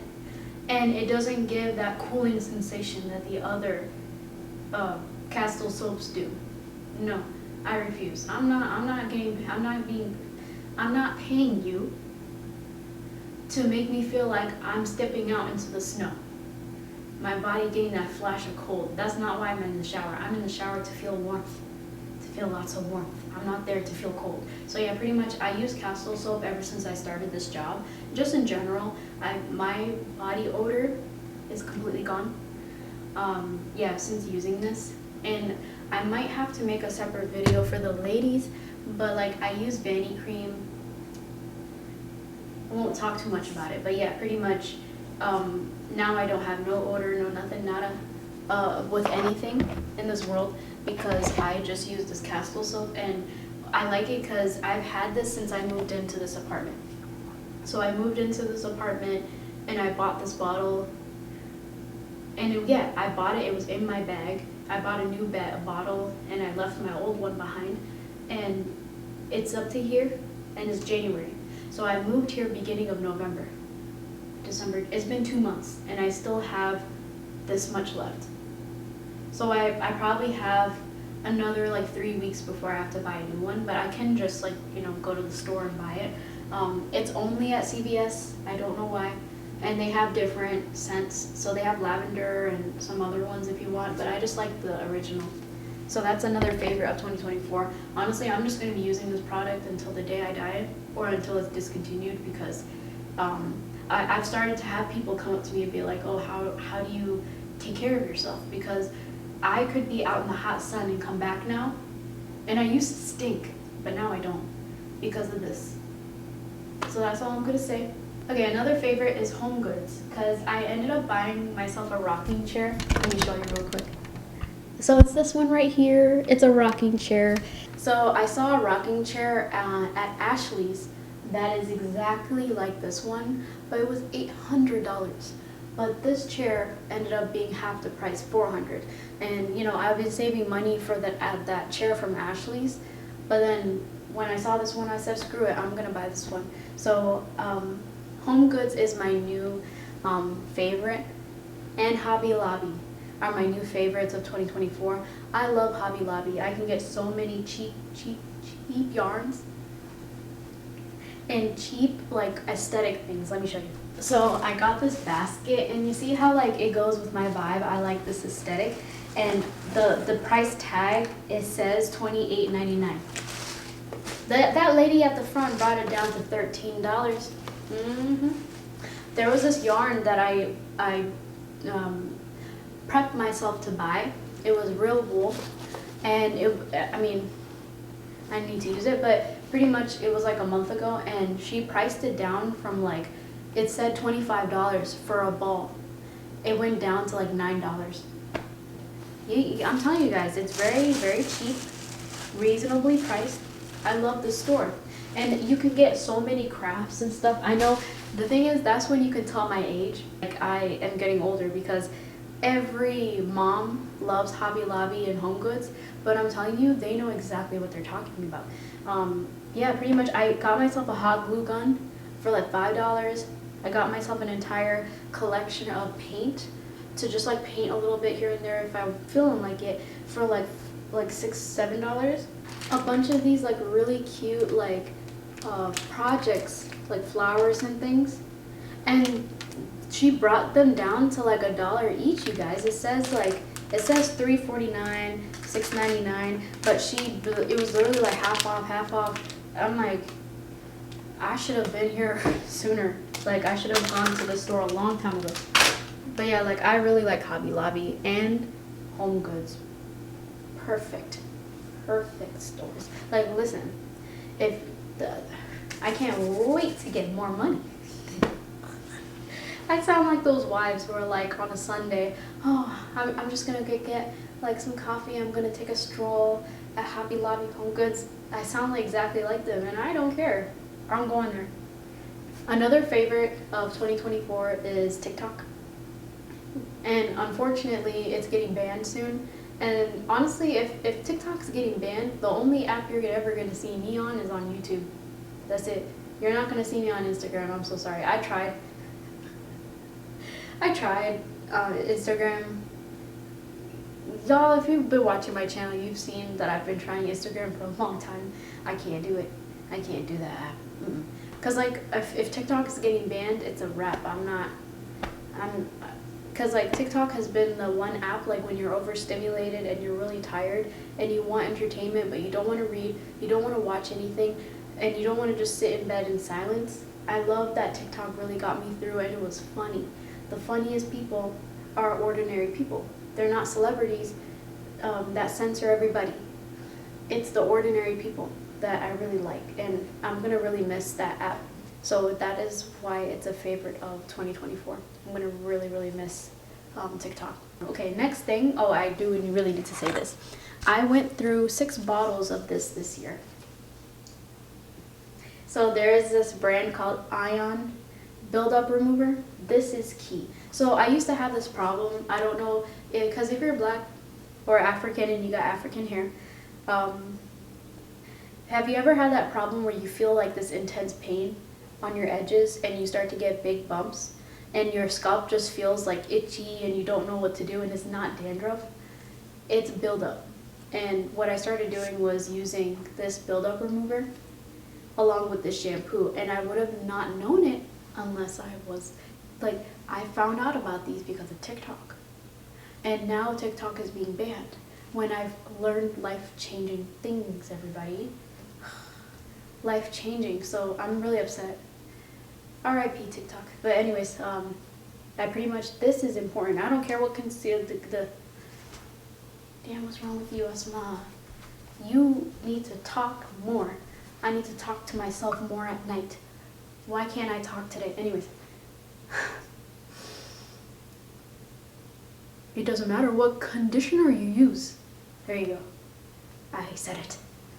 and it doesn't give that cooling sensation that the other Castile soaps do. No, I refuse. I'm not paying you to make me feel like I'm stepping out into the snow. My body getting that flash of cold. That's not why I'm in the shower. I'm in the shower to feel warmth, to feel lots of warmth. I'm not there to feel cold. So yeah, pretty much I use Castile soap ever since I started this job. Just in general, my body odor is completely gone. Yeah, since using this. And I might have to make a separate video for the ladies, but like I use Vanny cream. I won't talk too much about it, but yeah, pretty much now I don't have no odor, no nothing, nada with anything in this world because I just use this Castile soap, and I like it because I've had this since I moved into this apartment. So I moved into this apartment and I bought this bottle, and yeah, I bought it, it was in my bag. I bought a new bottle and I left my old one behind, and it's up to here and it's January. So I moved here beginning of November, December. It's been 2 months and I still have this much left. So I probably have another like 3 weeks before I have to buy a new one, but I can just like, you know, go to the store and buy it. It's only at CVS, I don't know why. And they have different scents, so they have lavender and some other ones if you want, but I just like the original. So that's another favorite of 2024. Honestly, I'm just going to be using this product until the day I die, or until it's discontinued, because I've started to have people come up to me and be like, oh, how do you take care of yourself? Because I could be out in the hot sun and come back now, and I used to stink, but now I don't because of this. So that's all I'm going to say. Okay, another favorite is Home Goods, because I ended up buying myself a rocking chair. Let me show you real quick. So it's this one right here. It's a rocking chair. So I saw a rocking chair at Ashley's that is exactly like this one, but it was $800. But this chair ended up being half the price, $400. And you know, I've been saving money for that chair from Ashley's, but then when I saw this one, I said, screw it, I'm gonna buy this one. So Home Goods is my new favorite, and Hobby Lobby are my new favorites of 2024. I love Hobby Lobby. I can get so many cheap yarns and cheap like aesthetic things. Let me show you. So I got this basket, and you see how like it goes with my vibe. I like this aesthetic, and the price tag, it says $28.99. That lady at the front brought it down to $13. There was this yarn that I prepped myself to buy. It was real wool, and I mean, I need to use it, but pretty much it was like a month ago, and she priced it down from like, it said $25 for a ball. It went down to like $9. I'm telling you guys, it's very, very cheap, reasonably priced. I love this store. And you can get so many crafts and stuff. I know, the thing is, that's when you can tell my age. Like, I am getting older, because every mom loves Hobby Lobby and Home Goods, but I'm telling you, they know exactly what they're talking about. Yeah, pretty much, I got myself a hot glue gun for like $5. I got myself an entire collection of paint to just like paint a little bit here and there if I'm feeling like it, for like $6, $7. A bunch of these like really cute like projects, like flowers and things, and she brought them down to like $1 each, you guys. It says $3.49, $6.99, but it was literally like half off. I'm like, I should have been here sooner. Like, I should have gone to the store a long time ago. But yeah, like, I really like Hobby Lobby and Home Goods. Perfect stores. Like, listen, I can't wait to get more money. I sound like those wives who are like on a Sunday, oh, I'm just gonna get like some coffee, I'm gonna take a stroll at Hobby Lobby, Home Goods. I sound like exactly like them, and I don't care. I'm going there. Another favorite of 2024 is TikTok. And unfortunately, it's getting banned soon. And honestly, if TikTok's getting banned, the only app you're ever going to see me on is on YouTube. That's it. You're not going to see me on Instagram. I'm so sorry. I tried Instagram. Y'all, if you've been watching my channel, you've seen that I've been trying Instagram for a long time. I can't do it. I can't do that app. Because like, if TikTok is getting banned, it's a wrap. because like TikTok has been the one app, like when you're overstimulated and you're really tired and you want entertainment but you don't want to read, you don't want to watch anything, and you don't want to just sit in bed in silence. I love that TikTok really got me through, and it was funny. The funniest people are ordinary people. They're not celebrities that censor everybody. It's the ordinary people that I really like, and I'm gonna really miss that app. So that is why it's a favorite of 2024. I'm gonna really miss TikTok. Okay, next thing. Oh, I do really need to say this. I went through 6 bottles of this year. So there is this brand called Ion Buildup Remover. This is key. So I used to have this problem. I don't know, because if you're black or African and you got African hair, have you ever had that problem where you feel like this intense pain on your edges and you start to get big bumps and your scalp just feels like itchy and you don't know what to do, and it's not dandruff, it's buildup. And what I started doing was using this buildup remover along with this shampoo, and I would have not known it unless I was like, I found out about these because of TikTok. And now TikTok is being banned when I've learned life-changing things, everybody. Life-changing, so I'm really upset. R.I.P. TikTok. But anyways, I pretty much, this is important. I don't care what concealed the damn, what's wrong with you, Asma? You need to talk more. I need to talk to myself more at night. Why can't I talk today? Anyways. It doesn't matter what conditioner you use. There you go. I said it.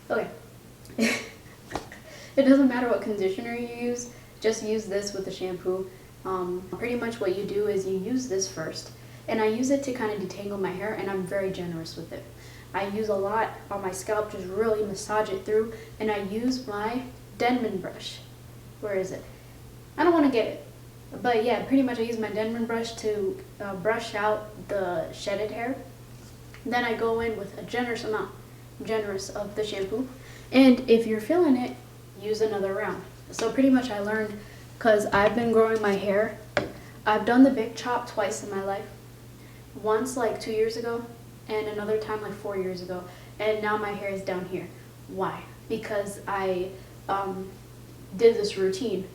Okay. It doesn't matter what conditioner you use. Just use this with the shampoo. Pretty much what you do is you use this first. And I use it to kind of detangle my hair, and I'm very generous with it. I use a lot on my scalp, just really massage it through, and I use my Denman brush. Where is it? I don't want to get it. But yeah, pretty much I use my Denman brush to brush out the shedded hair. Then I go in with a generous amount, of the shampoo. And if you're feeling it, use another round. So pretty much I learned, because I've been growing my hair. I've done the big chop twice in my life. Once like 2 years ago, and another time like 4 years ago. And now my hair is down here. Why? Because I did this routine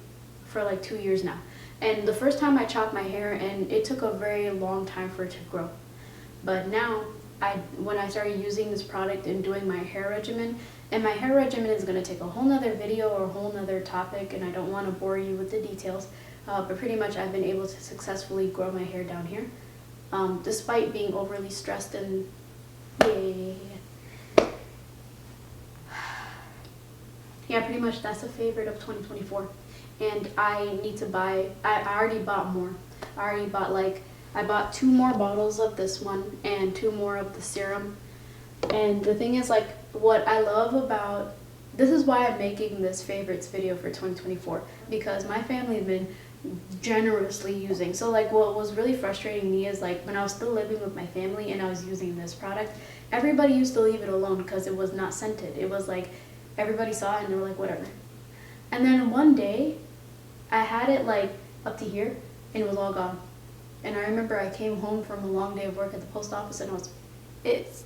for like 2 years now. And the first time I chopped my hair, and it took a very long time for it to grow. But now, when I started using this product and doing my hair regimen, and my hair regimen is going to take a whole nother video or a whole nother topic, and I don't want to bore you with the details, but pretty much I've been able to successfully grow my hair down here, despite being overly stressed and yeah, pretty much that's a favorite of 2024. And I need to buy, I already bought more. I bought 2 more bottles of this one and 2 more of the serum. And the thing is, like, what I love about, this is why I'm making this favorites video for 2024, because my family has been generously using. So like what was really frustrating me is like when I was still living with my family and I was using this product, everybody used to leave it alone because it was not scented. It was like everybody saw it and they were like, whatever. And then one day I had it like up to here and it was all gone. And I remember I came home from a long day of work at the post office and it's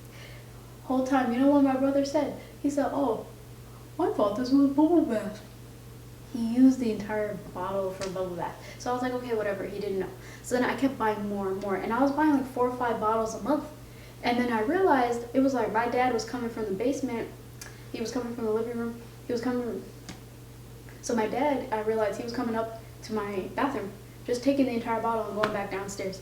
whole time, you know what my brother said? He said, oh, I thought this was bubble bath. He used the entire bottle for bubble bath. So I was like, okay, whatever, he didn't know. So then I kept buying more and more, and I was buying like 4 or 5 bottles a month. And then I realized it was like my dad was coming from the basement, he was coming from the living room, so my dad, I realized he was coming up to my bathroom, just taking the entire bottle and going back downstairs.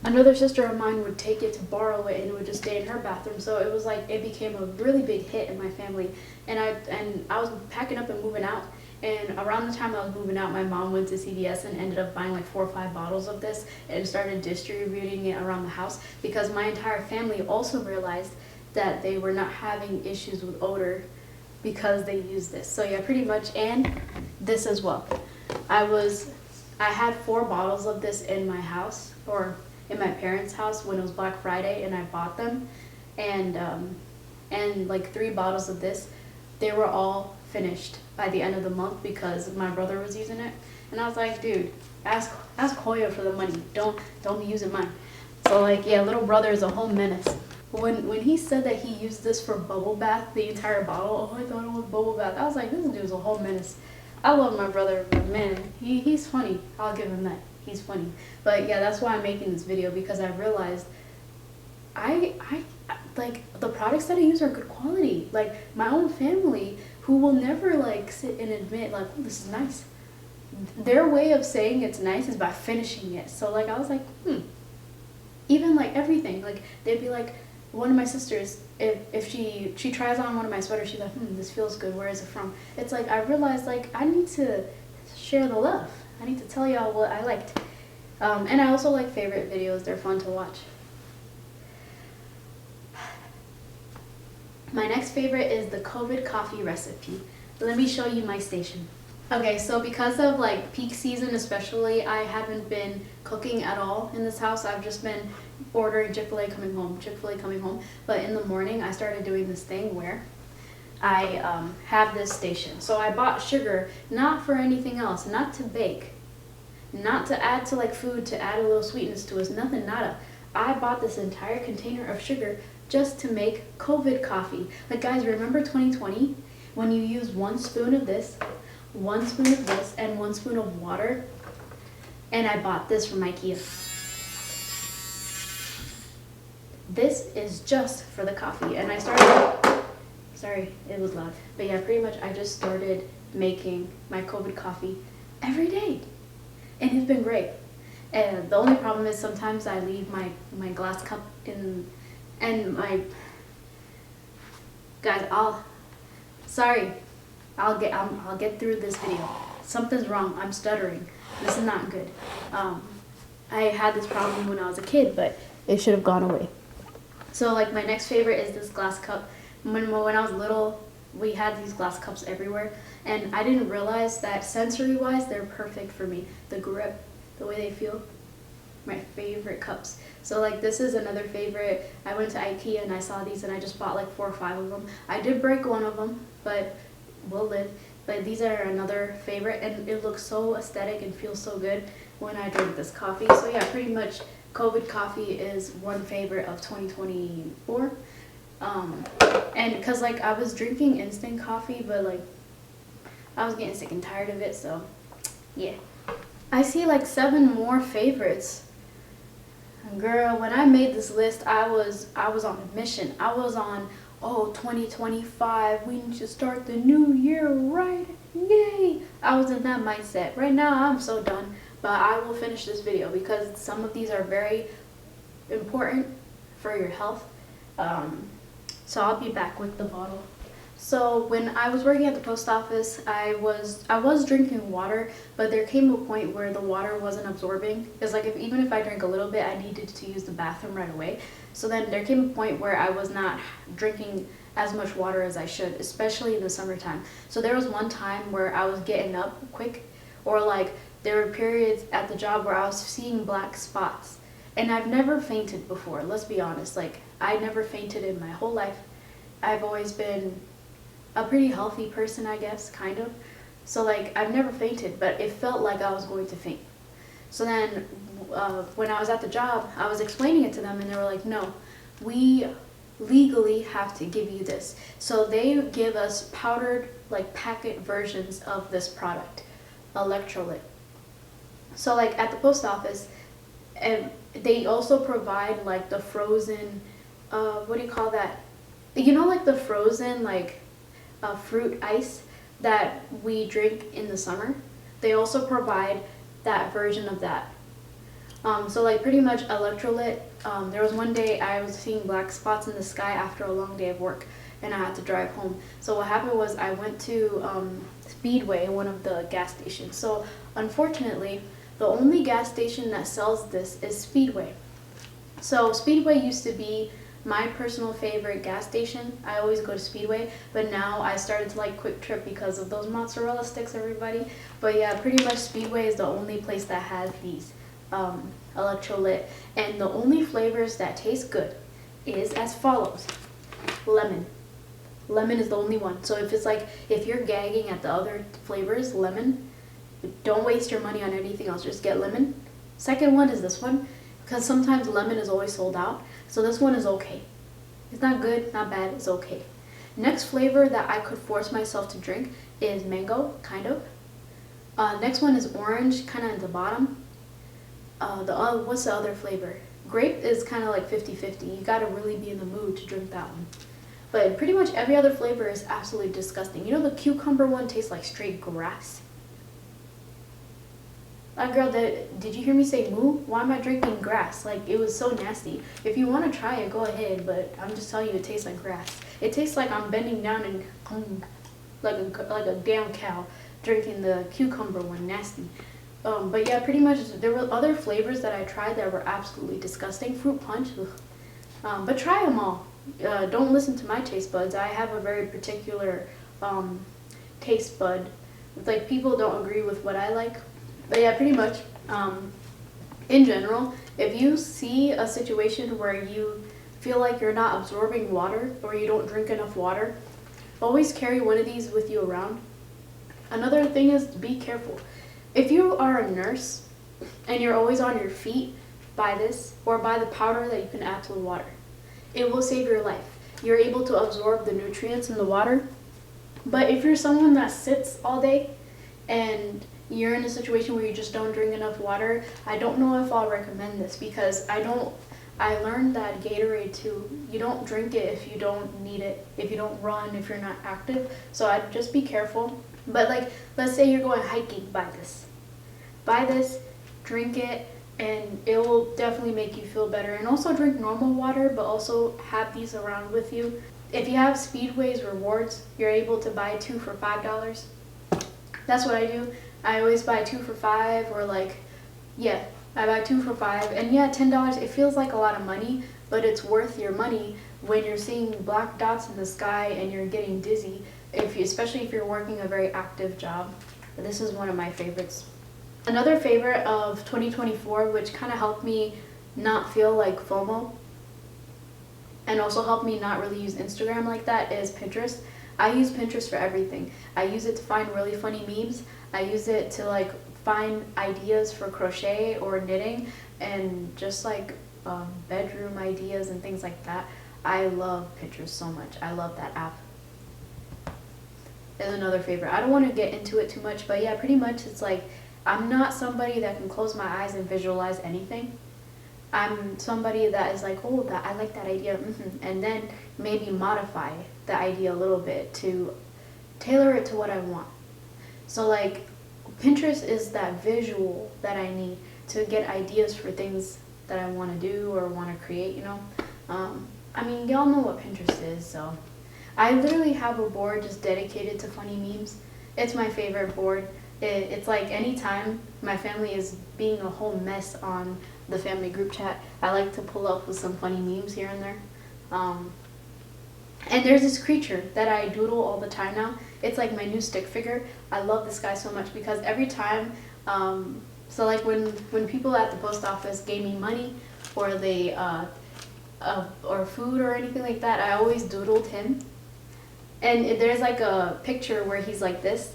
Another sister of mine would take it to borrow it and it would just stay in her bathroom. So it was like, it became a really big hit in my family. And I was packing up and moving out. And around the time I was moving out, my mom went to CVS and ended up buying like 4 or 5 bottles of this and started distributing it around the house, because my entire family also realized that they were not having issues with odor because they used this. So yeah, pretty much, and this as well. I had 4 bottles of this in my house, or in my parents' house when it was Black Friday, and I bought them, and like 3 bottles of this. They were all finished by the end of the month because my brother was using it, and I was like, dude, ask Ask Hoya for the money. Don't be using mine. So like, yeah, little brother is a whole menace. When he said that he used this for bubble bath, the entire bottle, oh, I thought it was bubble bath. I was like, this dude's a whole menace. I love my brother, but man, he's funny. I'll give him that. He's funny. But yeah, that's why I'm making this video, because I realized I like the products that I use are good quality. Like my own family, who will never like sit and admit like, oh, this is nice. Their way of saying it's nice is by finishing it. So like I was like, even like everything, like they'd be like, one of my sisters, if she tries on one of my sweaters, she's like, this feels good, where is it from? It's like I realized like I need to share the love. I need to tell y'all what I liked. And I also like favorite videos. They're fun to watch. My next favorite is the COVID coffee recipe. Let me show you my station. Okay, so because of like peak season especially, I haven't been cooking at all in this house. I've just been ordering Chick-fil-A coming home. But in the morning, I started doing this thing where I have this station. So I bought sugar, not for anything else, not to bake, not to add to like food, to add a little sweetness to it, nothing, nada. I bought this entire container of sugar just to make COVID coffee. Like guys, remember 2020? When you use 1 spoon of this, 1 spoon of this, and 1 spoon of water? And I bought this from IKEA. This is just for the coffee. And I started, sorry, it was loud. But yeah, pretty much I just started making my COVID coffee every day. And it's been great. And the only problem is sometimes I leave my glass cup in, and my, guys, I'll get through this video. Something's wrong. I'm stuttering. This is not good. I had this problem when I was a kid, but it should have gone away. So like my next favorite is this glass cup. When I was little, we had these glass cups everywhere, and I didn't realize that sensory-wise, they're perfect for me. The grip, the way they feel, my favorite cups. So like this is another favorite. I went to IKEA and I saw these and I just bought like 4 or 5 of them. I did break one of them, but we'll live. But these are another favorite, and it looks so aesthetic and feels so good when I drink this coffee. So yeah, pretty much COVID coffee is one favorite of 2024. And because like I was drinking instant coffee, but like I was getting sick and tired of it, so yeah. I see like 7 more favorites. Girl, when I made this list, I was on a mission. I was on, 2025, we need to start the new year right, yay. I was in that mindset. Right now, I'm so done, but I will finish this video because some of these are very important for your health. So I'll be back with the bottle. So when I was working at the post office, I was drinking water, but there came a point where the water wasn't absorbing. It's like even if I drank a little bit, I needed to use the bathroom right away. So then there came a point where I was not drinking as much water as I should, especially in the summertime. So there was one time where I was getting up quick, or like there were periods at the job where I was seeing black spots. And I've never fainted before, let's be honest. Like I never fainted in my whole life. I've always been a pretty healthy person, I guess, kind of. So like I've never fainted, but it felt like I was going to faint. So then when I was at the job, I was explaining it to them and they were like, no, we legally have to give you this. So they give us powdered, like packet versions of this product, electrolyte. So like at the post office, they also provide like the frozen, what do you call that? You know, like the frozen like fruit ice that we drink in the summer? They also provide that version of that. So like pretty much electrolyte. There was one day I was seeing black spots in the sky after a long day of work and I had to drive home. So what happened was I went to Speedway, one of the gas stations. So unfortunately, the only gas station that sells this is Speedway. So Speedway used to be my personal favorite gas station. I always go to Speedway, but now I started to like Quick Trip because of those mozzarella sticks, everybody. But yeah, pretty much Speedway is the only place that has these electrolyte, and the only flavors that taste good is as follows. Lemon. Lemon is the only one. So if you're gagging at the other flavors, lemon, don't waste your money on anything else. Just get lemon. Second one is this one, because sometimes lemon is always sold out. So this one is okay. It's not good, not bad, it's okay. Next flavor that I could force myself to drink is mango, kind of. Next one is orange, kind of at the bottom. What's the other flavor? Grape is kind of like 50-50. You gotta really be in the mood to drink that one. But pretty much every other flavor is absolutely disgusting. You know the cucumber one tastes like straight grass? That girl, did you hear me say moo? Why am I drinking grass? Like, it was so nasty. If you want to try it, go ahead, but I'm just telling you it tastes like grass. It tastes like I'm bending down and like a damn cow drinking the cucumber one, nasty. But yeah, pretty much there were other flavors that I tried that were absolutely disgusting. Fruit punch, but try them all. Don't listen to my taste buds. I have a very particular taste bud. It's like people don't agree with what I like. But yeah, pretty much, in general, if you see a situation where you feel like you're not absorbing water or you don't drink enough water, always carry one of these with you around. Another thing is be careful. If you are a nurse and you're always on your feet, buy this or buy the powder that you can add to the water. It will save your life. You're able to absorb the nutrients in the water. But if you're someone that sits all day and you're in a situation where you just don't drink enough water, I don't know if I'll recommend this because I learned that Gatorade too, you don't drink it if you don't need it, if you don't run, if you're not active. So I'd just be careful. But like, let's say you're going hiking, buy this. Buy this, drink it, and it will definitely make you feel better. And also drink normal water, but also have these around with you. If you have Speedway's rewards, you're able to buy 2 for $5. That's what I do. I always buy 2 for $5 or like, yeah, I buy 2 for $5. And yeah, $10, it feels like a lot of money, but it's worth your money when you're seeing black dots in the sky and you're getting dizzy, especially if you're working a very active job. This is one of my favorites. Another favorite of 2024, which kind of helped me not feel like FOMO and also helped me not really use Instagram like that, is Pinterest. I use Pinterest for everything. I use it to find really funny memes. I use it to like find ideas for crochet or knitting and just like bedroom ideas and things like that. I love Pinterest so much. I love that app. Is another favorite. I don't want to get into it too much, but yeah, pretty much it's like I'm not somebody that can close my eyes and visualize anything. I'm somebody that is like, oh, I like that idea, and then maybe modify the idea a little bit to tailor it to what I want. So like, Pinterest is that visual that I need to get ideas for things that I want to do or want to create, you know. I mean, y'all know what Pinterest is, so. I literally have a board just dedicated to funny memes. It's my favorite board. It's like anytime my family is being a whole mess on the family group chat, I like to pull up with some funny memes here and there. And there's this creature that I doodle all the time now. It's like my new stick figure. I love this guy so much because every time, so like when people at the post office gave me money or they, or food or anything like that, I always doodled him. And there's like a picture where he's like this.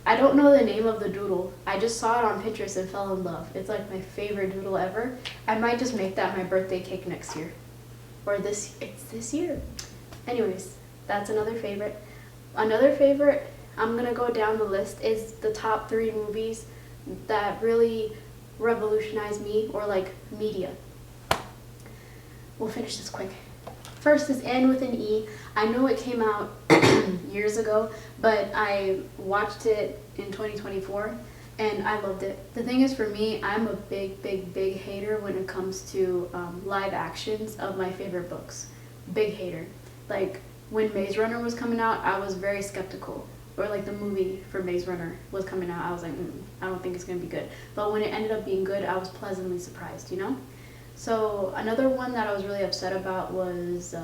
I don't know the name of the doodle. I just saw it on Pinterest and fell in love. It's like my favorite doodle ever. I might just make that my birthday cake next year. Or it's this year. Anyways, that's another favorite. Another favorite, I'm gonna go down the list, is the top 3 movies that really revolutionized me, or like media. We'll finish this quick. First is Anne with an E. I know it came out years ago, but I watched it in 2024 and I loved it. The thing is, for me, I'm a big hater when it comes to live actions of my favorite books. Big hater. Like when Maze Runner was coming out, I was very skeptical. Or like the movie for Maze Runner was coming out, I was like, I don't think it's gonna be good. But when it ended up being good, I was pleasantly surprised, you know? So another one that I was really upset about was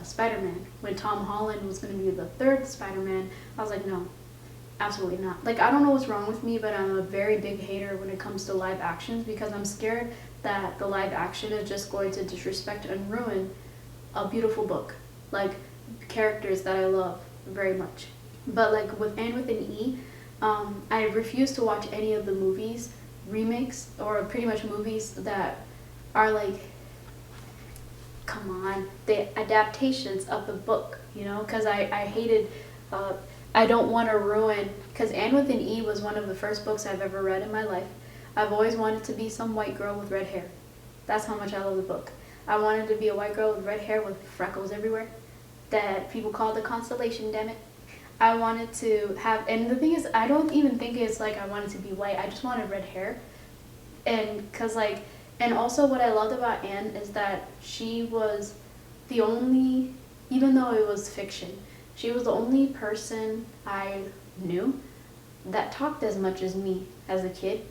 Spider-Man. When Tom Holland was going to be the 3rd Spider-Man, I was like, no, absolutely not. Like, I don't know what's wrong with me, but I'm a very big hater when it comes to live actions because I'm scared that the live action is just going to disrespect and ruin a beautiful book. Like, characters that I love very much. But like with Anne with an E, I refuse to watch any of the movies remakes or pretty much movies that are like, come on, the adaptations of the book, you know, because I hated, I don't want to ruin, because Anne with an E was one of the first books I've ever read in my life. I've always wanted to be some white girl with red hair. That's how much I love the book. I wanted to be a white girl with red hair with freckles everywhere that people call the constellation, damn it. I wanted to have, and the thing is, I don't even think it's like I wanted to be white. I just wanted red hair. And because like, and also what I loved about Anne is that she was the only, even though it was fiction, she was the only person I knew that talked as much as me as a kid.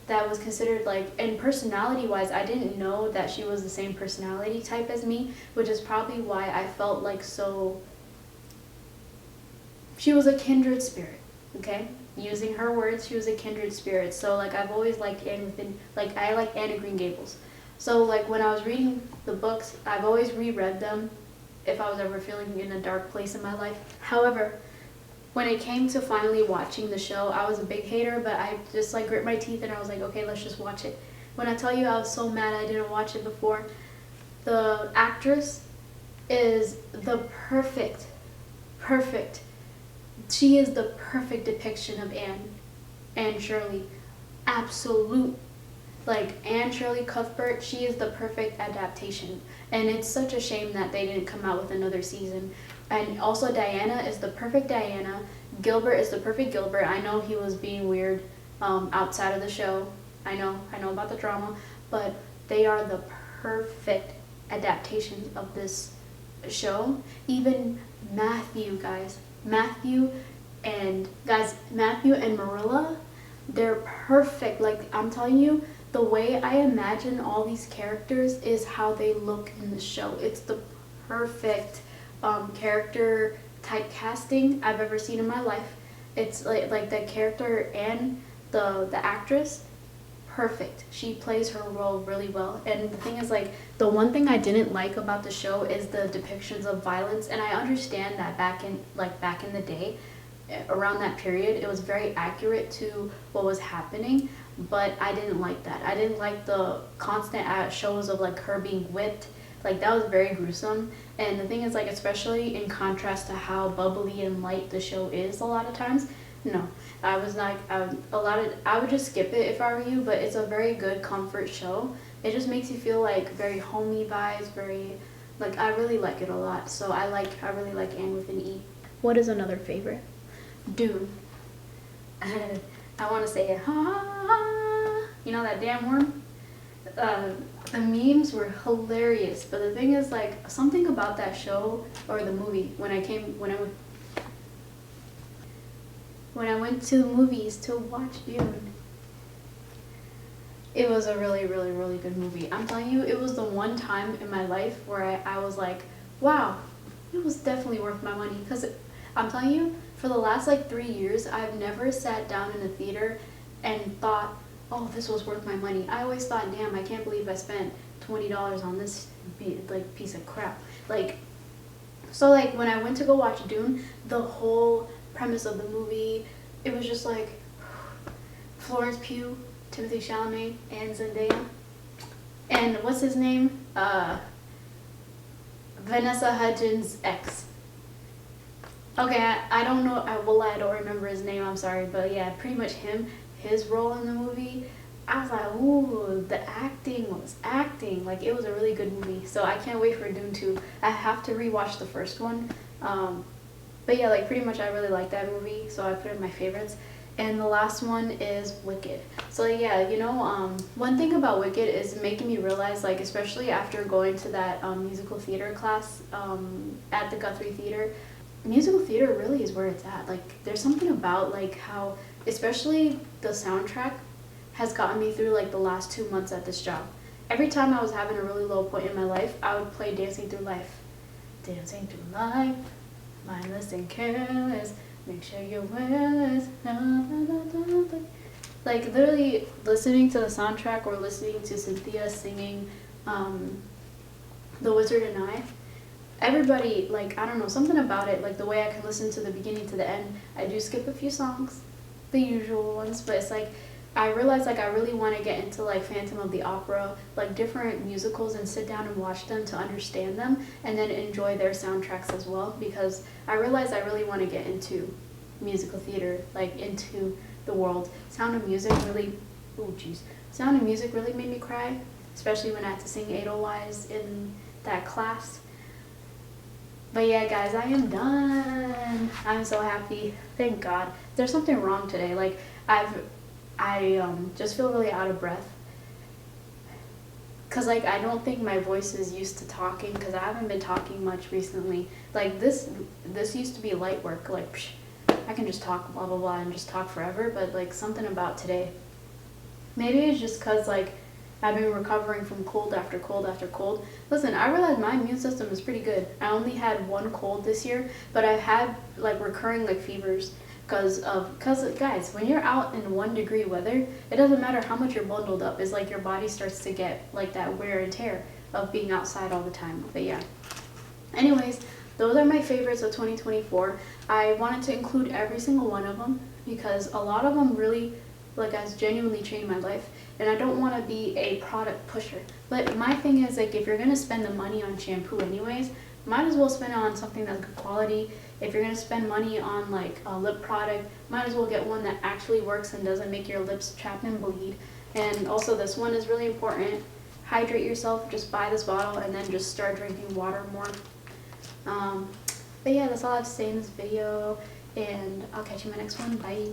That was considered like, and personality wise, I didn't know that she was the same personality type as me, which is probably why I felt like so, she was a kindred spirit, okay? Using her words, she was a kindred spirit. So like I've always liked Anne within, like I like Anne of Green Gables. So like when I was reading the books, I've always reread them if I was ever feeling in a dark place in my life. However, when it came to finally watching the show, I was a big hater, but I just like grit my teeth and I was like, okay, let's just watch it. When I tell you I was so mad I didn't watch it before, the actress is the perfect, she is the perfect depiction of Anne Shirley. Absolute. Like Anne Shirley Cuthbert, she is the perfect adaptation. And it's such a shame that they didn't come out with another season. And also Diana is the perfect Diana. Gilbert is the perfect Gilbert. I know he was being weird outside of the show. I know about the drama, but they are the perfect adaptations of this show. Even Matthew and Marilla, they're perfect. Like I'm telling you, the way I imagine all these characters is how they look in the show. It's the perfect character typecasting I've ever seen in my life. It's like the character and the actress, perfect. She plays her role really well. And the thing is, like, the one thing I didn't like about the show is the depictions of violence. And I understand that back in the day, around that period, it was very accurate to what was happening. But I didn't like that. I didn't like the constant shows of like her being whipped. Like that was very gruesome. And the thing is, like, especially in contrast to how bubbly and light the show is a lot of times, no, I was like, I would just skip it if I were you, but it's a very good comfort show. It just makes you feel like very homey vibes, very, like, I really like it a lot. So I really like Anne with an E. What is another favorite? Dune. I want to say it, you know that damn worm? The memes were hilarious, but the thing is, like, something about that show or the movie when I went to the movies to watch Dune, it was a really, really, really good movie. I'm telling you, it was the one time in my life where I was like, wow, it was definitely worth my money. Because I'm telling you, for the last like 3 years, I've never sat down in a theater and thought, oh, this was worth my money. I always thought, damn, I can't believe I spent $20 on this like piece of crap. Like, so like when I went to go watch Dune, the whole premise of the movie, it was just like Florence Pugh, Timothée Chalamet, and Zendaya, and what's his name? Vanessa Hudgens' ex. Okay, I don't know. I don't remember his name. I'm sorry, but yeah, pretty much him. His role in the movie, I was like, ooh, the acting was acting. Like, it was a really good movie. So I can't wait for Dune 2. I have to rewatch the first one. But yeah, like, pretty much I really like that movie, so I put it in my favorites. And the last one is Wicked. So yeah, you know, one thing about Wicked is making me realize, like, especially after going to that musical theater class at the Guthrie Theater, musical theater really is where it's at. Like, there's something about, like, how, especially the soundtrack has gotten me through, like, the last 2 months at this job. Every time I was having a really low point in my life, I would play Dancing Through Life. Dancing through life, mindless and careless, make sure you're with us. Like, literally listening to the soundtrack or listening to Cynthia singing The Wizard and I, everybody, like, I don't know, something about it, like the way I can listen to the beginning to the end. I do skip a few songs, the usual ones, but it's like I realized like I really want to get into like Phantom of the Opera, like different musicals, and sit down and watch them to understand them and then enjoy their soundtracks as well, because I realized I really want to get into musical theater, like into the world. Sound of Music really, oh jeez, Sound of Music really made me cry, especially when I had to sing Edelweiss in that class. But yeah, guys, I am done. I'm so happy. Thank God. There's something wrong today. Like I just feel really out of breath. Cause like I don't think my voice is used to talking, cause I haven't been talking much recently. Like this used to be light work. Like psh, I can just talk blah blah blah and just talk forever. But like something about today. Maybe it's just cause like I've been recovering from cold after cold after cold. Listen, I realize my immune system is pretty good. I only had one cold this year, but I've had like recurring like fevers cause guys, when you're out in 1 degree weather, it doesn't matter how much you're bundled up. It's like your body starts to get like that wear and tear of being outside all the time. But yeah. Anyways, those are my favorites of 2024. I wanted to include every single one of them because a lot of them really like has genuinely changed my life, and I don't want to be a product pusher. But my thing is like if you're gonna spend the money on shampoo anyways, might as well spend it on something that's good quality. If you're gonna spend money on like a lip product, might as well get one that actually works and doesn't make your lips chap and bleed. And also this one is really important. Hydrate yourself. Just buy this bottle and then just start drinking water more. But yeah, that's all I have to say in this video, and I'll catch you in my next one. Bye.